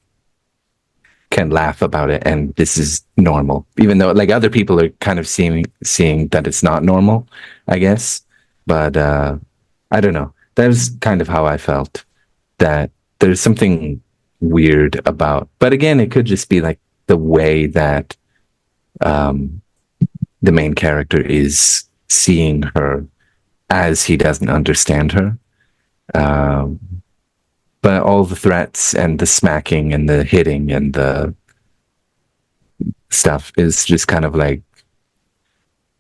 can laugh about it, and this is normal, even though like other people are kind of seeing that it's not normal, I guess. But I don't know. That was kind of how I felt. That there's something. weird about. But again, it could just be like the way that um, the main character is seeing her as he doesn't understand her. Um, but all the threats and the smacking and the hitting and the stuff is just kind of like,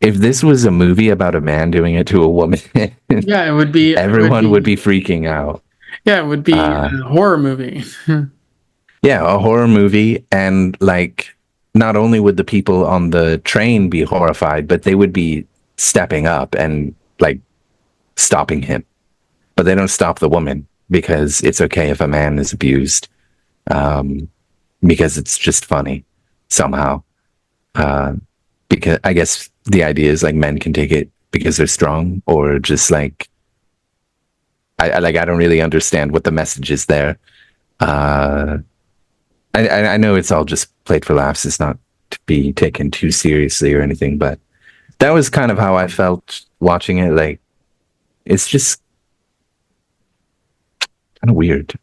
if this was a movie about a man doing it to a woman, Yeah, it would be. It would everyone would be. be freaking out. Yeah, it would be Uh, a horror movie. yeah, a horror movie. And like, not only would the people on the train be horrified, but they would be stepping up and like stopping him. But they don't stop the woman because it's okay if a man is abused, um, because it's just funny somehow. Uh, because I guess the idea is like men can take it because they're strong, or just like I don't really understand what the message is there. Uh, I know it's all just played for laughs. It's not to be taken too seriously or anything, but that was kind of how I felt watching it. Like, it's just kind of weird.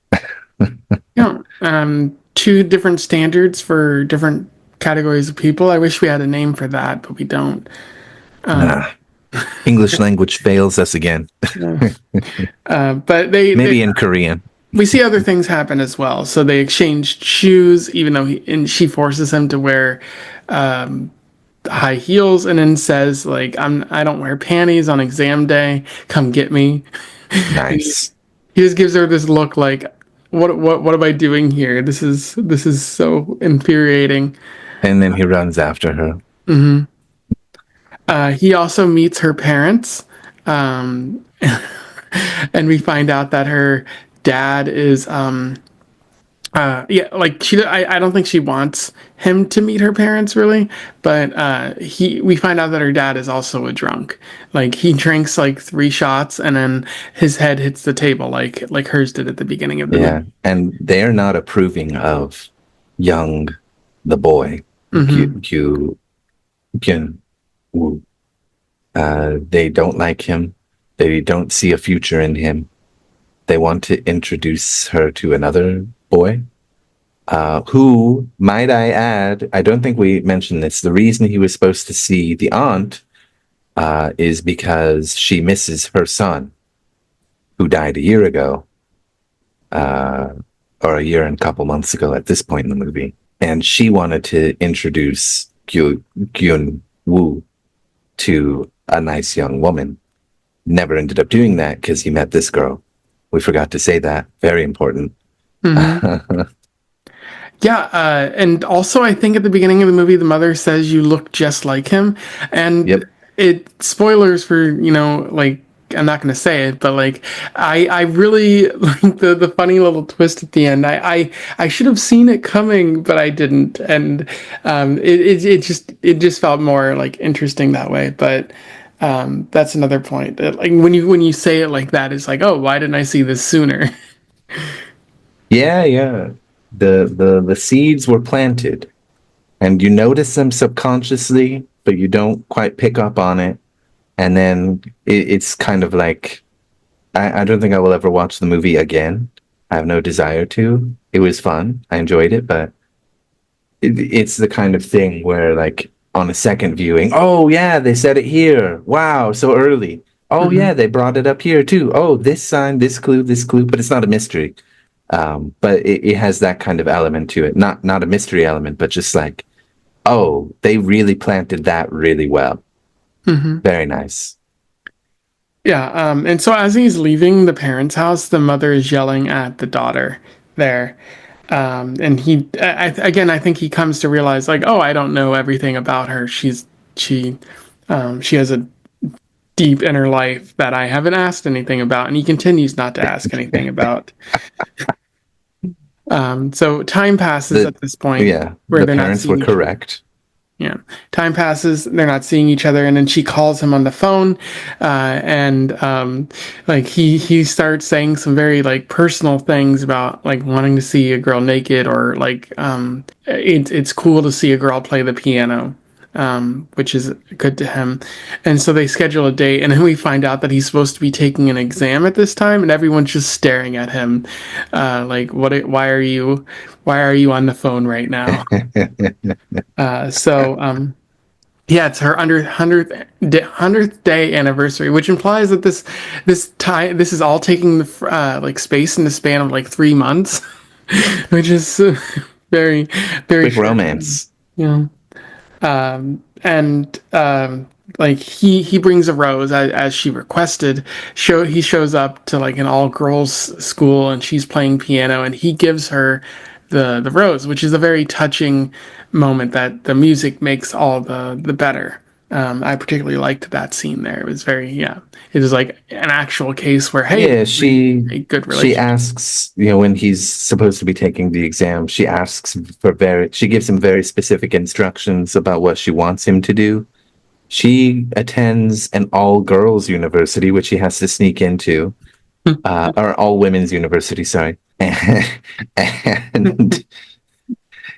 Yeah, two different standards for different categories of people. I wish we had a name for that, but we don't. Um, Nah, English language fails us again. yeah. But they Maybe in Korean. we see other things happen as well. So they exchange shoes, even though and she forces him to wear um, high heels, and then says like, I don't wear panties on exam day. Come get me." And Nice. he just gives her this look like, what am I doing here? This is so infuriating. And then he runs after her. He also meets her parents, and we find out that her dad is yeah, like I don't think she wants him to meet her parents really, but we find out that her dad is also a drunk. Like he drinks like 3 shots and then his head hits the table like hers did at the beginning of the Yeah. movie. And they're not approving of Young, the boy, Mm-hmm. Gyun Woo. They don't like him. They don't see a future in him. They want to introduce her to another boy, who, might I add, I don't think we mentioned this. The reason he was supposed to see the aunt is because she misses her son, who died a year ago, uh, or a year and a couple months ago at this point in the movie. And she wanted to introduce Gyun Woo to a nice young woman. Never ended up doing that because he met this girl. We forgot to say that. Very important. Mm-hmm. Yeah, and also I think at the beginning of the movie, the mother says you look just like him, and Yep. it spoilers for like I'm not going to say it, but like I really like the funny little twist at the end. I should have seen it coming, but I didn't, and it just felt more like interesting that way. But that's another point. Like when you say it like that, it's like, oh, why didn't I see this sooner? Yeah, yeah. The seeds were planted, and you notice them subconsciously, but you don't quite pick up on it. And then it's kind of like, I don't think I will ever watch the movie again. I have no desire to. It was fun. I enjoyed it, but it's the kind of thing where, like, on a second viewing, oh yeah, they said it here. Wow, so early. Oh Hmm. yeah, they brought it up here too. Oh, this sign, this clue, but it's not a mystery. But it has that kind of element to it. Not a mystery element, but just like, oh, they really planted that really well. Hmm. Very nice. Yeah, and so as he's leaving the parents' house, the mother is yelling at the daughter there. And again, I think he comes to realize like, oh, I don't know everything about her. She she has a deep inner life that I haven't asked anything about, and he continues not to ask anything about. So time passes The at this point Yeah, where the they're not parents were seeing each. correct. Yeah. Time passes, they're not seeing each other, and then she calls him on the phone, and like he starts saying some very like personal things about like wanting to see a girl naked or like it's cool to see a girl play the piano. which is good to him. And so they schedule a date, and then we find out that he's supposed to be taking an exam at this time, and everyone's just staring at him, like, "What? Why are you on the phone right now?" So yeah, it's her under hundredth day anniversary, which implies that this is all taking the like space in the span of like 3 months, which is very very Quick short. romance. Yeah. And like he brings a rose as she requested. He shows up to like an all girls school, and she's playing piano, and he gives her the rose, which is a very touching moment that the music makes all the better. I particularly liked that scene there. It was very, yeah. It was like an actual case where, hey, Yeah, a good she relationship. asks, when he's supposed to be taking the exam, she gives him very specific instructions about what she wants him to do. She attends an all girls university, which he has to sneak into, or all women's university, sorry. And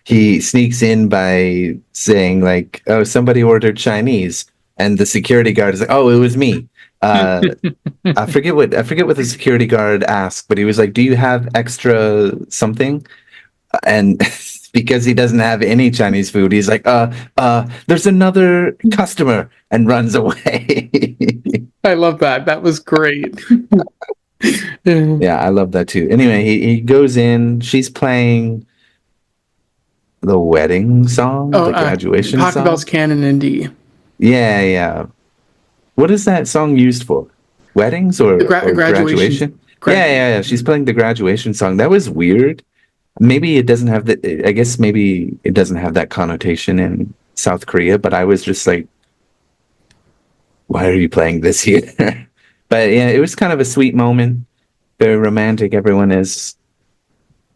he sneaks in by saying, like, oh, somebody ordered Chinese. And the security guard is like, oh, it was me. Uh, I forget what the security guard asked, but he was like, "Do you have extra something?" And because he doesn't have any Chinese food, he's like, there's another customer," and runs away. I love that. That was great. Yeah. Yeah, I love that too. Anyway, he goes in. She's playing the wedding song, Oh, the graduation Pocket Bell's song. Canon in D. Yeah, yeah. What is that song used for? Weddings The or graduation, graduation? Yeah, graduation. yeah, yeah. She's playing the graduation song. That was weird. Maybe it doesn't have the, I guess maybe it doesn't have that connotation in South Korea, but I was just like, why are you playing this here? But yeah, it was kind of a sweet moment, very romantic. Everyone is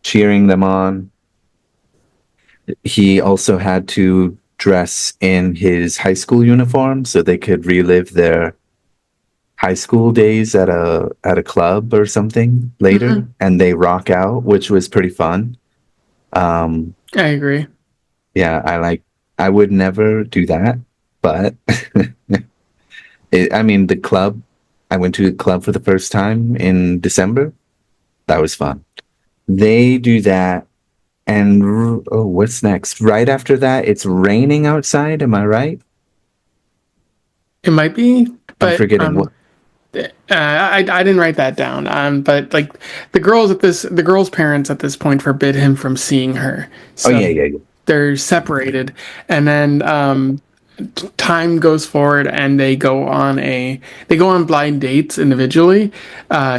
cheering them on. He also had to dress in his high school uniform so they could relive their high school days at a club or something later, Hmm. and they rock out, which was pretty fun. Um, I agree. yeah, I would never do that, but I mean, the club, I went to the club for the first time in December. That was fun. They do that, and oh, what's next? Right after that, it's raining outside. Am I right? It might be, I'm but forgetting what. I didn't write that down. But like the girl's parents at this point forbid him from seeing her, Oh so yeah, yeah, yeah. they're separated, and then time goes forward, and they go on blind dates individually.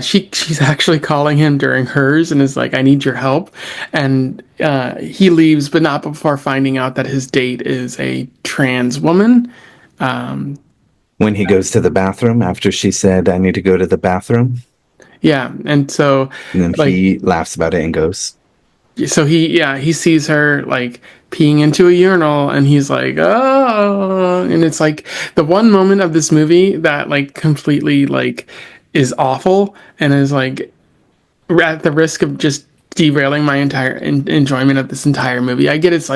She's actually calling him during hers and is like, "I need your help," and he leaves, but not before finding out that his date is a trans woman. Um, When he goes to the bathroom after she said, "I need to go to the bathroom," yeah, and so and then like he laughs about it and goes, he sees her like peeing into a urinal, and he's like, oh, and it's like the one moment of this movie that like completely like is awful and is like at the risk of just derailing my entire enjoyment of this entire movie. I get it's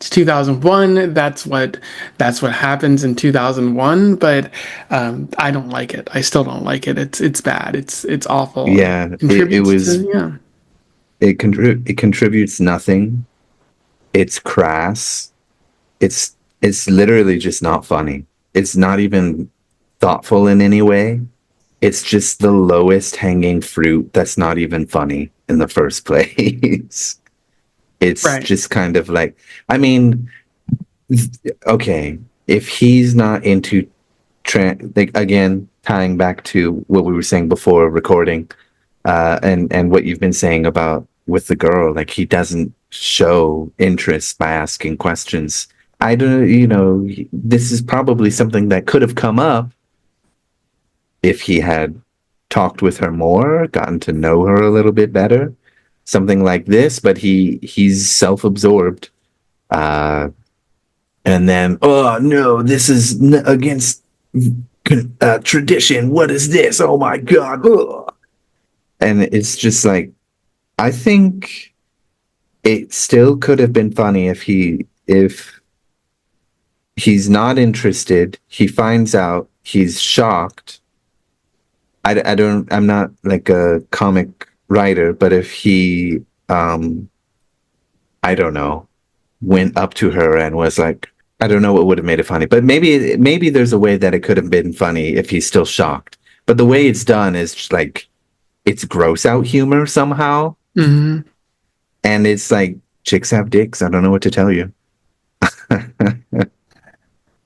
2001. That's what happens in 2001, but I don't like it. I still don't like it. It's bad. It's awful. It "Yeah, it contributes was to, yeah. it contributes nothing. It's crass. It's literally just not funny. It's not even thoughtful in any way. It's just the lowest hanging fruit that's not even funny in the first place." It's Right. just kind of like, I mean, okay, if he's not into like, again, tying back to what we were saying before recording, and what you've been saying about with the girl, like he doesn't show interest by asking questions. I don't, this is probably something that could have come up if he had talked with her more, gotten to know her a little bit better, something like this. But he's self-absorbed, uh, and then, oh no, this is against tradition. What is this? Oh my god! Ugh. And it's just like, I think it still could have been funny if he's not interested. He finds out. He's shocked. I don't. I'm not like a comic writer, but if he, I don't know, went up to her and was like, I don't know what would have made it funny, but maybe there's a way that it could have been funny if he's still shocked. But the way it's done is just like it's gross out humor somehow, Hmm. and it's like chicks have dicks. I don't know what to tell you.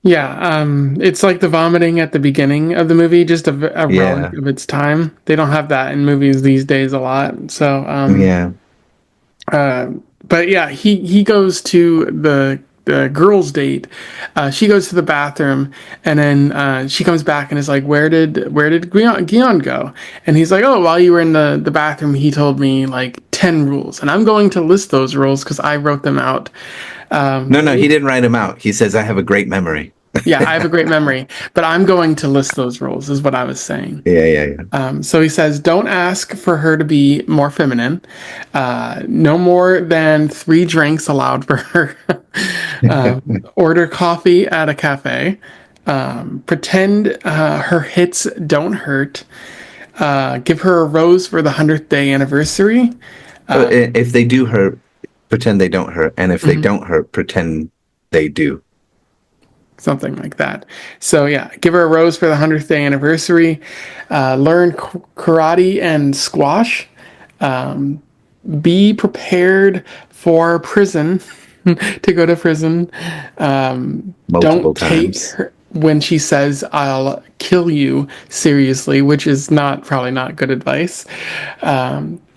Yeah, it's like the vomiting at the beginning of the movie, just a relic Yeah, of its time. They don't have that in movies these days a lot. So, yeah. uh, but yeah, he goes to the girls' date. She goes to the bathroom, and then she comes back and is like, "Where did Guion go?" And he's like, "Oh, while you were in the bathroom, he told me like 10 rules, and I'm going to list those rules because I wrote them out." No, no, he didn't write him out. He says I have a great memory. Yeah, I have a great memory, but I'm going to list those rules, is what I was saying. Yeah, yeah, yeah. So he says, don't ask for her to be more feminine. No more than 3 drinks allowed for her. Order coffee at a cafe. Pretend her hits don't hurt. Give her a rose for the 100th day anniversary. If they do hurt, pretend they don't hurt, and if they Mhm. don't hurt, pretend they do. Something like that. So yeah, give her a rose for the 100th day anniversary. Learn karate and squash. Be prepared for prison, to go to prison. Multiple Don't take times. her when she says I'll kill you seriously, which is not probably not good advice.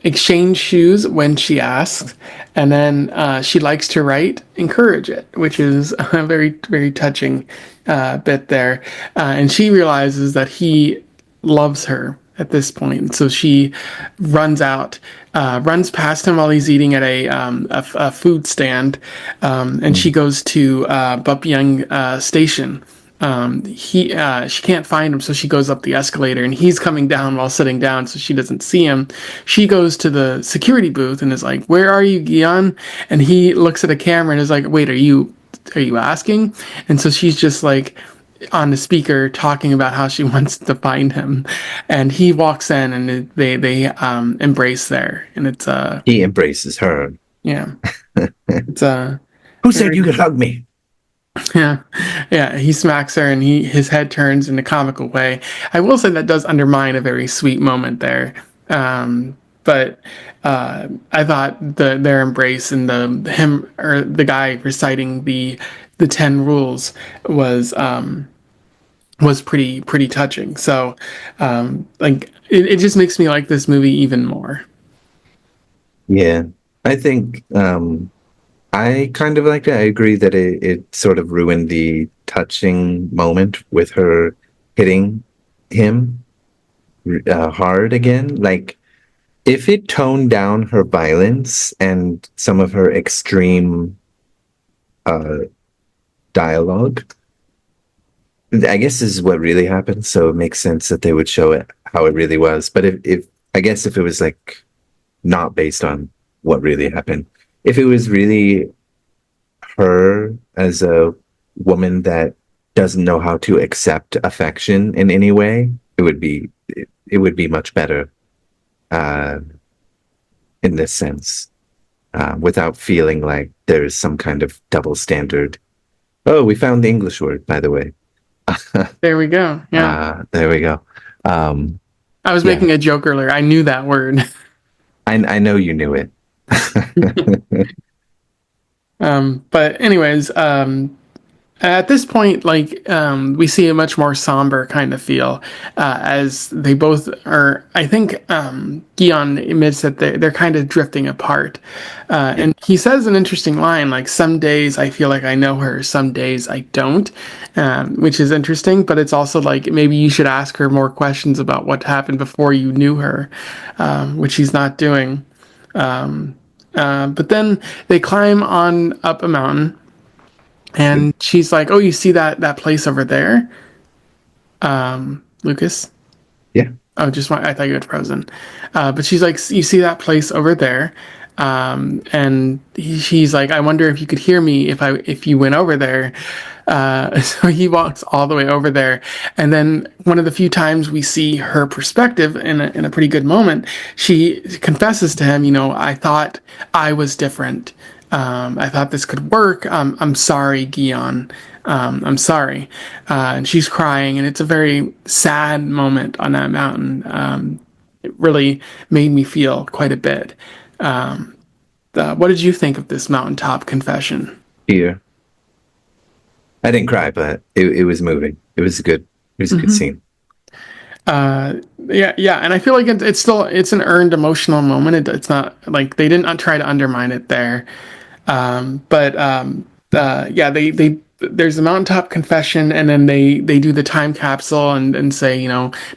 Exchange shoes when she asks, and then she likes to write. Encourage it, which is a very very touching bit there. And she realizes that he loves her at this point. So she runs past him while he's eating at a food stand, and she Mm. goes to Bupyeong station. She can't find him, so she goes up the escalator, and he's coming down while sitting down, so she doesn't see him. She goes to the security booth and is like, "Where are you, Gian?" And he looks at a camera and is like, "Wait, are you asking?" And so she's just like on the speaker talking about how she wants to find him, and he walks in and they embrace there, and it's He embraces her. yeah, it's Who said you very could hug me? yeah, yeah. He smacks her, and his head turns in a comical way. I will say that does undermine a very sweet moment there. But I thought their embrace and the him or the guy reciting the 10 rules was pretty touching. So like it just makes me like this movie even more. Yeah, I think I kind of liked it. I agree that it sort of ruined the touching moment with her hitting him hard again. Like, if it toned down her violence and some of her extreme uh, dialogue, I guess this is what really happened. So it makes sense that they would show it how it really was. But if I guess if it was like not based on what really happened, if it was really her as a woman that doesn't know how to accept affection in any way, it would be much better uh, in this sense, without feeling like there's some kind of double standard. Oh, we found the English word, by the way. There we go. Yeah, There we go. Um, I was yeah, making a joke earlier. I knew that word. I know you knew it. But anyways, at this point, like we see a much more somber kind of feel as they both are. I think Gion admits that they're kind of drifting apart, Yeah. and he says an interesting line like, "Some days I feel like I know her, some days I don't," which is interesting. But it's also like maybe you should ask her more questions about what happened before you knew her, which he's not doing. But then they climb on up a mountain, and she's like, "Oh, you see that place over there, Lucas?" Yeah. Oh, I thought you had frozen. But she's like, "You see that place over there? And he's like, I wonder if you could hear me if you went over there. So he walks all the way over there, and then one of the few times we see her perspective in a pretty good moment, she confesses to him, I thought I was different. I thought this could work. I'm sorry, Gion. I'm sorry. And she's crying, and it's a very sad moment on that mountain. It really made me feel quite a bit. What did you think of this mountaintop confession? Here, I didn't cry, but it was moving. It was a good. It was a good Mm-hmm. scene. Yeah, and I feel like it's an earned emotional moment. It's not like they didn't try to undermine it there. But yeah, they there's a mountaintop confession, and then they do the time capsule and say,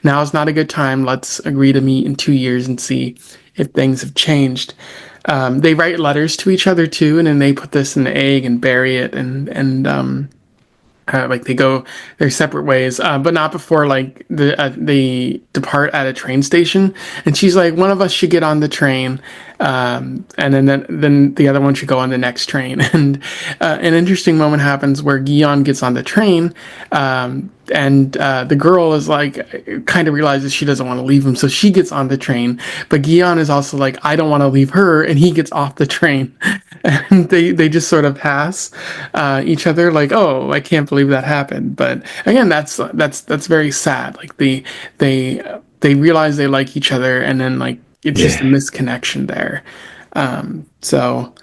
now's not a good time. Let's agree to meet in 2 years and see if things have changed. They write letters to each other too, and then they put this in the egg and bury it, and like they go their separate ways, but not before like they depart at a train station. And she's like, one of us should get on the train, and then the other one should go on the next train. And an interesting moment happens where Gion gets on the train, and the girl is like, kind of realizes she doesn't want to leave him, so she gets on the train. But Gion is also like, I don't want to leave her, and he gets off the train. And they just sort of pass each other, like, oh, I can't believe that happened. But again, that's very sad. Like they realize they like each other, and then like it's just a Yeah, misconnection there. So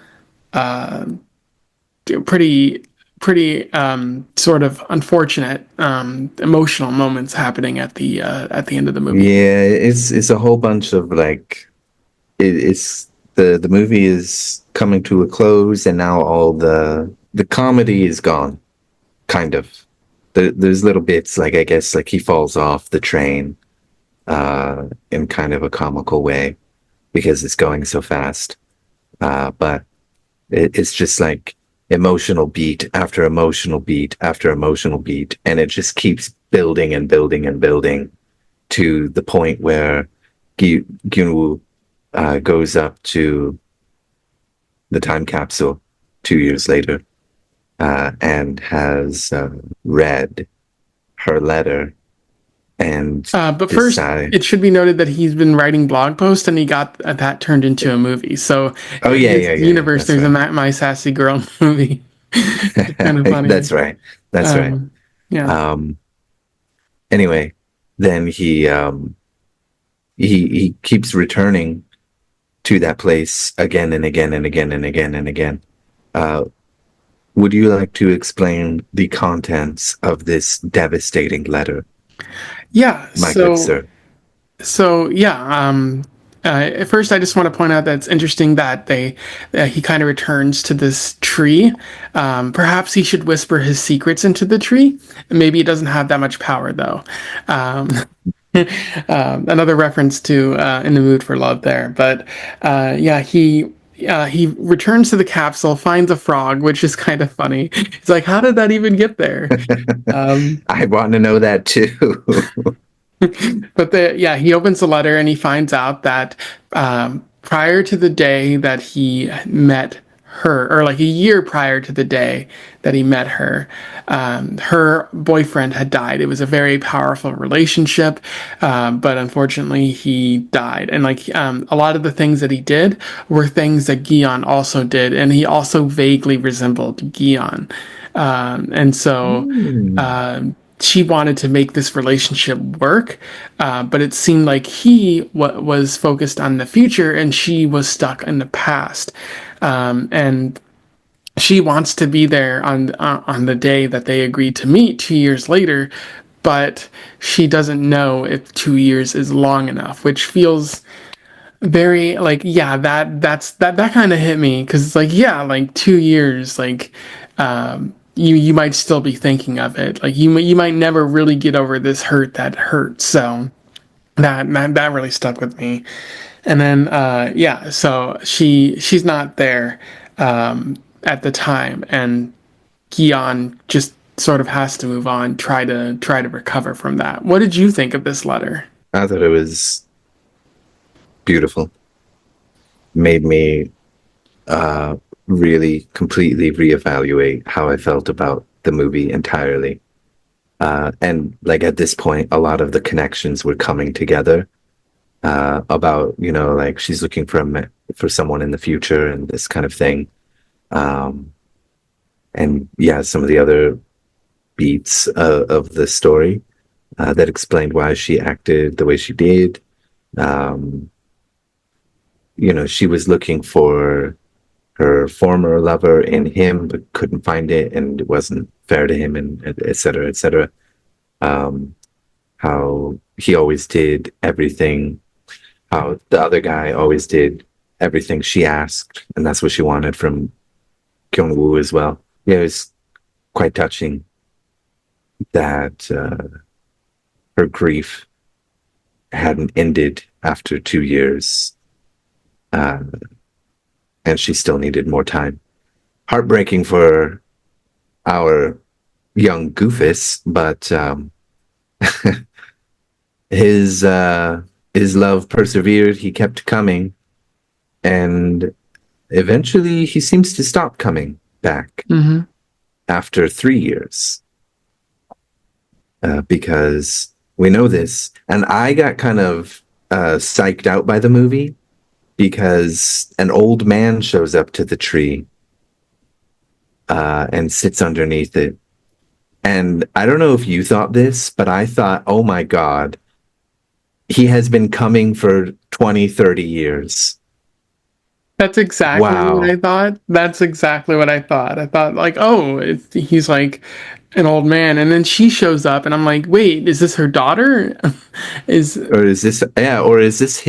pretty sort of unfortunate emotional moments happening at the end of the movie. yeah. It's a whole bunch of like it's the movie is coming to a close, and now all the comedy is gone. Kind of. There's little bits like I guess like he falls off the train in kind of a comical way because it's going so fast. But it's just like emotional beat after emotional beat after emotional beat, and it just keeps building and building and building to the point where Gyunwoo goes up to the time capsule 2 years later and has read her letter and But first, decide. it should be noted that he's been writing blog posts, and he got that turned into a movie. So Oh in yeah, his yeah, yeah, yeah. universe, That's there's a right. My Sassy Girl movie. It's kind of funny. That's right. That's right. Um, yeah. Um, anyway, then he keeps returning to that place again and again and again and again and again. Uh, would you like to explain the contents of this devastating letter, Yeah. my good So sir? So yeah, at first I just want to point out that it's interesting that he kind of returns to this tree. Perhaps he should whisper his secrets into the tree. Maybe it doesn't have that much power though. Um, another reference to "In the Mood for Love" there, but yeah, he returns to the capsule, finds a frog, which is kind of funny. He's like, "How did that even get there?" Um, I want to know that too. but yeah, he opens the letter and he finds out that prior to the day that he met her, or like a year prior to the day that he met her, her boyfriend had died. It was a very powerful relationship, but unfortunately he died. And like a lot of the things that he did were things that Gion also did, and he also vaguely resembled Gion. And so Hmm. she wanted to make this relationship work, but it seemed like he was focused on the future and she was stuck in the past. And she wants to be there on the day that they agreed to meet 2 years later, but she doesn't know if 2 years is long enough, which feels very like, yeah, that kind of hit me because it's like, yeah, like 2 years, like you might still be thinking of it, like you might never really get over this hurt that hurts. So that really stuck with me. And then yeah, so she's not there at the time, and Gion just sort of has to move on, try to recover from that. What did you think of this letter? I thought it was beautiful. Made me. really completely reevaluate how I felt about the movie entirely. And like at this point, a lot of the connections were coming together about, like she's looking for someone in the future and this kind of thing. Um, and yeah, some of the other beats of the story that explained why she acted the way she did. Um, she was looking for her former lover in him, but couldn't find it, and it wasn't fair to him, and et cetera, et cetera. Um, how he always did everything, how the other guy always did everything she asked, and that's what she wanted from Kyung Woo as well. Yeah, it was quite touching that her grief hadn't ended after 2 years, uh, and she still needed more time. Heartbreaking for our young Goofus, but his his love persevered. He kept coming, and eventually he seems to stop coming back Mm-hmm. after 3 years because we know this. And I got kind of psyched out by the movie because an old man shows up to the tree and sits underneath it. And I don't know if you thought this, but I thought, oh my God, he has been coming for 20, 30 years. That's exactly what Wow. I thought. That's exactly what I thought. I thought like, oh, he's like an old man, and then she shows up, and I'm like, wait, is this her daughter? Is Or is this, yeah, or is this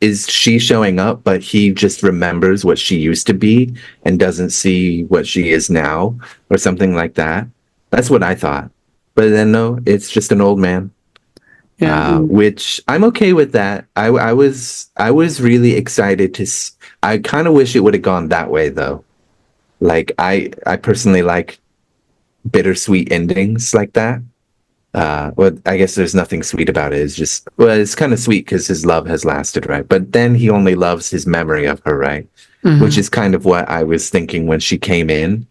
is she showing up, but he just remembers what she used to be and doesn't see what she is now, or something like that? That's what I thought. But then no, it's just an old man. yeah, Which I'm okay with that. I was really excited I kind of wish it would have gone that way though. Like I personally like bittersweet endings like that. Well, I guess there's nothing sweet about it. It's just, well, it's kind of sweet because his love has lasted, right? But then he only loves his memory of her, right? Which mm-hmm. is kind of what I was thinking when she came in,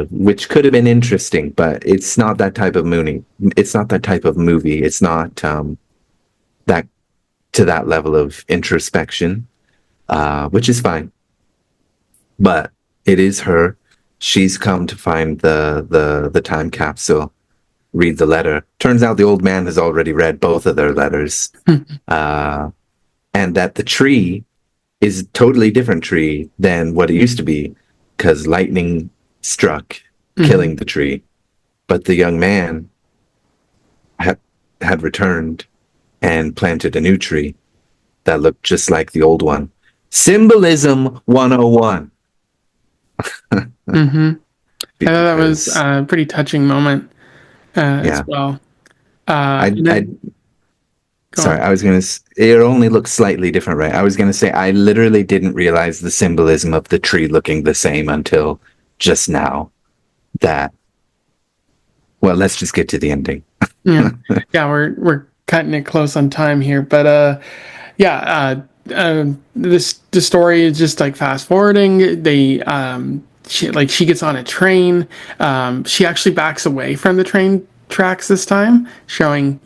which could have been interesting, but it's not that type of movie. It's not that type of movie. It's not that to that level of introspection, which is fine. But it is her. She's come to find the time capsule, read the letter. Turns out the old man has already read both of their letters, uh, and that the tree is a totally different tree than what it used to be because lightning struck, Mm-hmm. killing the tree. But the young man had, had returned and planted a new tree that looked just like the old one. Symbolism 101. Mm-hmm. I thought that was Because, a pretty touching moment as yeah, well. I, And I, then go sorry, on. I was going to, it only looks slightly different, right? I was going to say, I literally didn't realize the symbolism of the tree looking the same until just now. That, well, let's just get to the ending. Yeah, yeah, we're cutting it close on time here, but yeah, this the story is just like fast forwarding. She gets on a train. She actually backs away from the train tracks this time, showing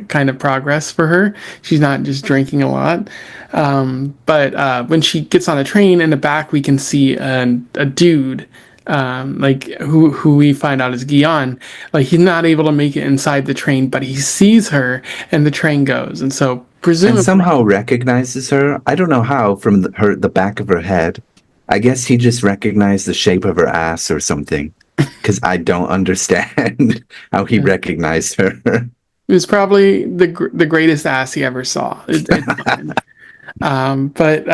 kind of progress for her. She's not just drinking a lot. But when she gets on a train in the back, we can see a dude. Like who we find out is Gi-hyun. Like he's not able to make it inside the train, but he sees her and the train goes. And so And presumably, somehow recognizes her. I don't know how from the back of her head. I guess he just recognized the shape of her ass or something. Because I don't understand how he yeah, recognized her. it was probably the greatest ass he ever saw. It's fine. But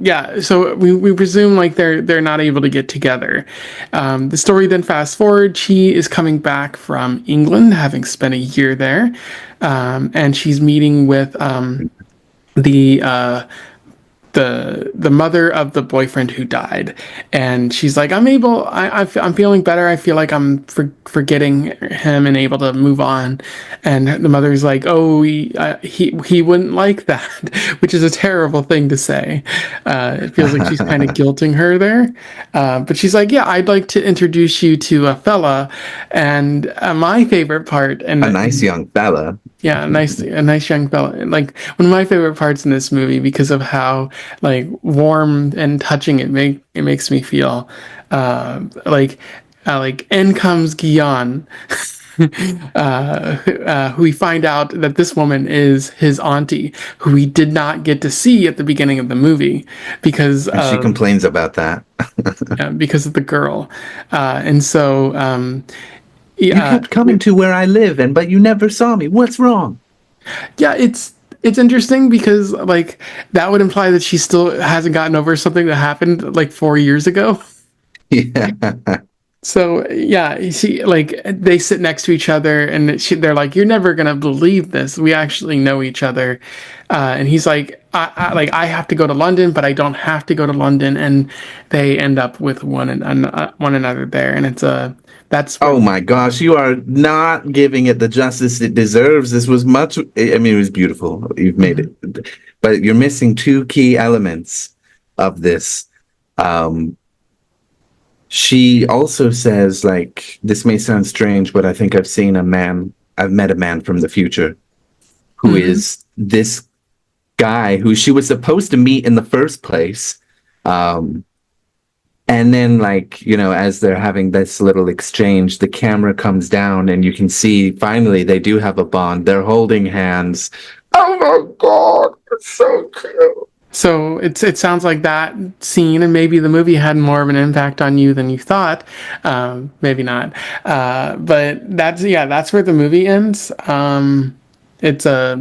yeah, so we presume like they're not able to get together. The story then fast forward. She is coming back from England, having spent a year there, and she's meeting with the the mother of the boyfriend who died, and she's like, I'm feeling better. I feel like I'm forgetting him and able to move on. And the mother's like, oh, he wouldn't like that, which is a terrible thing to say. It feels like she's kind of guilting her there, but she's like, yeah, I'd like to introduce you to a fella, and my favorite part, A nice young fella. yeah, a nice young fella. Like one of my favorite parts in this movie because of how like warm and touching it makes me feel. Like in comes Gi-hyun, who we find out that this woman is his auntie, who we did not get to see at the beginning of the movie because And she of complains about that. because of the girl, and so You yeah. kept coming to where I live, and but you never saw me. What's wrong? Yeah, it's interesting because like that would imply that she still hasn't gotten over something that happened like 4 years ago. Yeah. So yeah, you see, like they sit next to each other, and they're like, "You're never gonna believe this. We actually know each other." And he's like, I have to go to London, but I don't have to go to London." And they end up with one another there, and it's a that's where Oh my gosh, you are not giving it the justice it deserves. This was much, I mean, it was beautiful. You've made Mhm. it, but you're missing two key elements of this. Um, she also says, like, this may sound strange, but I think I've met a man from the future who Mhm. is this guy who she was supposed to meet in the first place. Um, And then, like, as they're having this little exchange, the camera comes down and you can see finally they do have a bond. They're holding hands. Oh my God, it's so cute. So it sounds like that scene and maybe the movie had more of an impact on you than you thought. Maybe not. But that's where the movie ends. It's a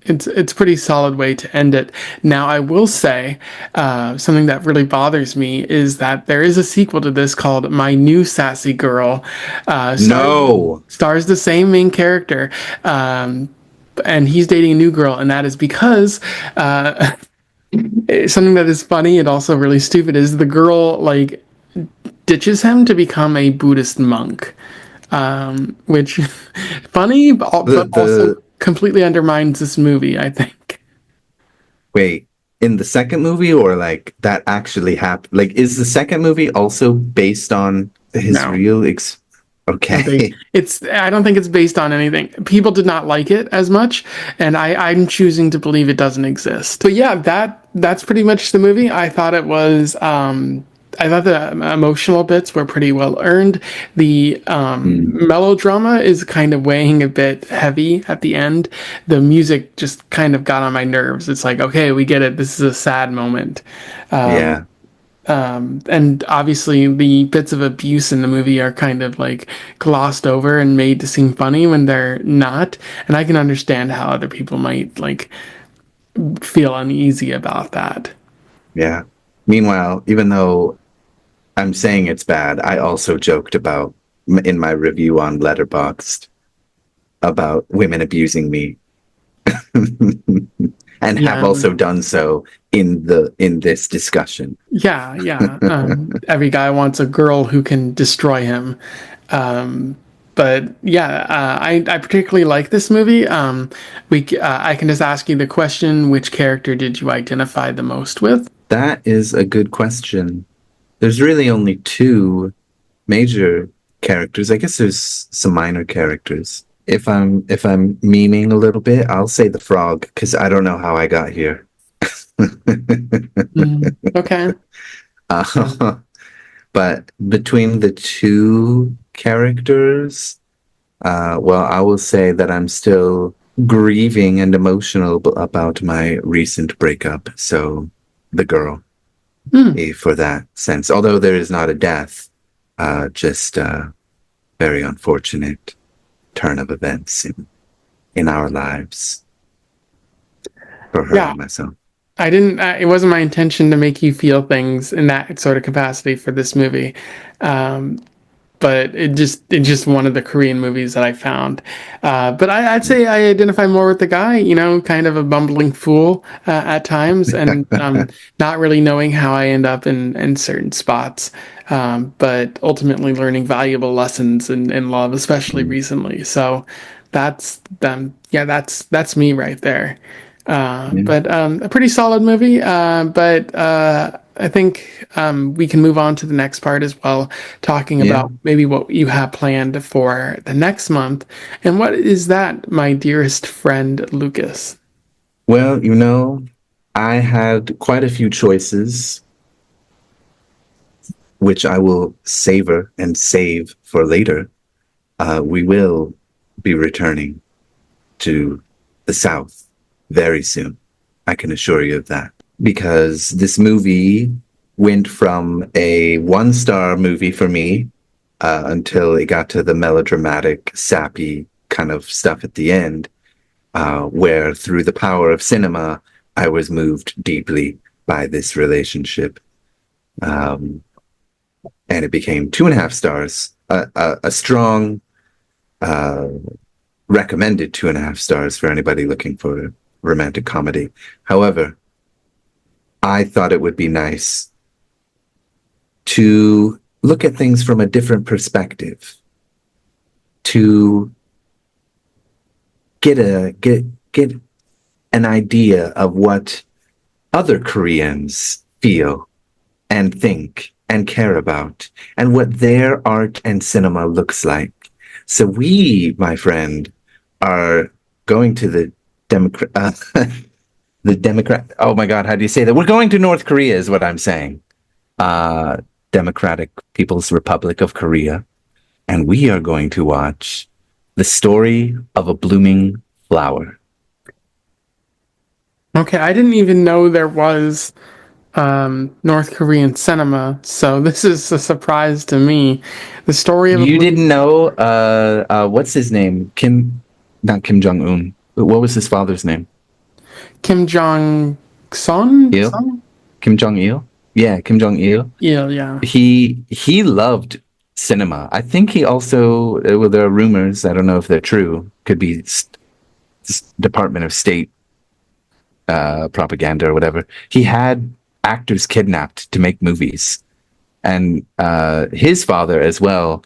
it's a pretty solid way to end it. Now I will say something that really bothers me is that there is a sequel to this called My New Sassy Girl. No. Stars the same main character. And he's dating a new girl, and that is because something that is funny and also really stupid is the girl like ditches him to become a Buddhist monk, which funny The but also the completely undermines this movie. I think Wait, in the second movie or like that actually happened? Like, is the second movie also based on his no. real I think Okay. it's. I don't think it's based on anything. People did not like it as much, and I'm choosing to believe it doesn't exist. But yeah, that's pretty much the movie. I thought it was. I thought the emotional bits were pretty well earned. The Hmm. melodrama is kind of weighing a bit heavy at the end. The music just kind of got on my nerves. It's like, okay, we get it. This is a sad moment. Yeah. And obviously the bits of abuse in the movie are kind of like glossed over and made to seem funny when they're not. And I can understand how other people might like feel uneasy about that. Yeah. Meanwhile, even though I'm saying it's bad, I also joked about in my review on Letterboxd about women abusing me and have Yeah, also done so in this discussion. yeah. Every guy wants a girl who can destroy him. Um, but yeah, I particularly like this movie. I can just ask you the question: which character did you identify the most with? That is a good question. There's really only two major characters. I guess there's some minor characters. If I'm memeing a little bit, I'll say the frog because I don't know how I got here. Okay. Yeah. uh, but between the two characters, well, I will say that I'm still grieving and emotional about my recent breakup. So the girl, Hmm. for that sense, although there is not a death, just very unfortunate turn of events in our lives for her Yeah. and myself. I didn't. It wasn't my intention to make you feel things in that sort of capacity for this movie. Um, but it's just one of the Korean movies that I found. But I'd say I identify more with the guy, you know, kind of a bumbling fool at times, and not really knowing how I end up in certain spots. But ultimately learning valuable lessons in love, especially Mm. recently. So that's yeah, that's me right there. Yeah. But a pretty solid movie. But I think we can move on to the next part as well, talking Yeah. about maybe what you have planned for the next month. And what is that, my dearest friend Lucas? Well, you know, I had quite a few choices, which I will savor and save for later. We will be returning to the South very soon. I can assure you of that. Because this movie went from a one-star movie for me until it got to the melodramatic, sappy kind of stuff at the end, where through the power of cinema, I was moved deeply by this relationship. Um, and it became 2.5 stars, a strong, uh, recommended 2.5 stars for anybody looking for a romantic comedy. However, I thought it would be nice to look at things from a different perspective, to get an idea of what other Koreans feel and think and care about, and what their art and cinema looks like. So we, my friend, are going to the Democrat, the Democrat. Oh my God, how do you say that? We're going to North Korea, is what I'm saying. Uh, Democratic People's Republic of Korea, and we are going to watch The Story of a Blooming Flower. Okay, I didn't even know there was North Korean cinema, so this is a surprise to me. The story of a You blue didn't know what's his name? Not Kim Jong Un. What was his father's name? Kim Jong Son? Il? Kim Jong Il? Yeah, Kim Jong Il. Yeah, yeah. He loved cinema. I think he also well, there are rumors. I don't know if they're true. Could be Department of State propaganda or whatever. He had actors kidnapped to make movies, and his father as well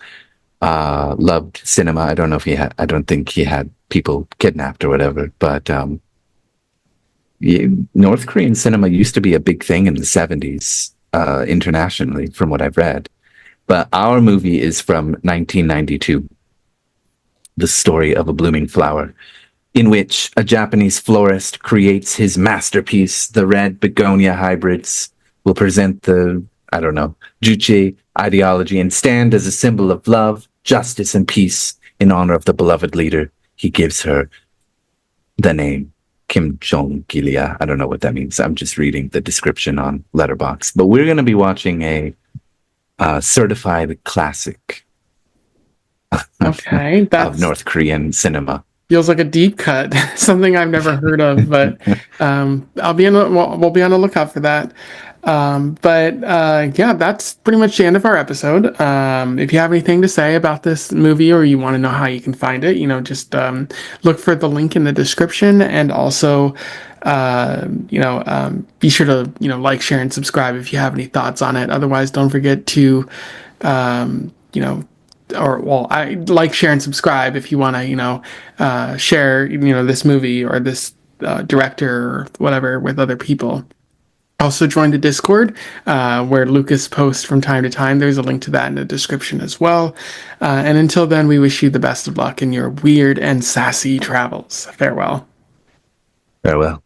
loved cinema. I don't know if he had. I don't think he had people kidnapped or whatever. But North Korean cinema used to be a big thing in the 70s internationally, from what I've read. But our movie is from 1992, The Story of a Blooming Flower, in which a Japanese florist creates his masterpiece. The red begonia hybrids will present the, I don't know, Juche ideology and stand as a symbol of love, justice, and peace in honor of the beloved leader. He gives her the name Kim Jong Gilia. I don't know what that means. I'm just reading the description on Letterboxd. But we're going to be watching a certified classic Okay, of that's North Korean cinema. feels like a deep cut, something I've never heard of, but we'll be on the lookout for that. But yeah, that's pretty much the end of our episode. If you have anything to say about this movie or you want to know how you can find it, you know, just look for the link in the description, and also be sure to, you know, like, share, and subscribe if you have any thoughts on it. Otherwise, don't forget to you know, or well, I like, share, and subscribe if you want to, you know, share, you know, this movie or this director or whatever with other people. Also join the Discord, where Lucas posts from time to time. There's a link to that in the description as well. And until then, we wish you the best of luck in your weird and sassy travels. Farewell. Farewell.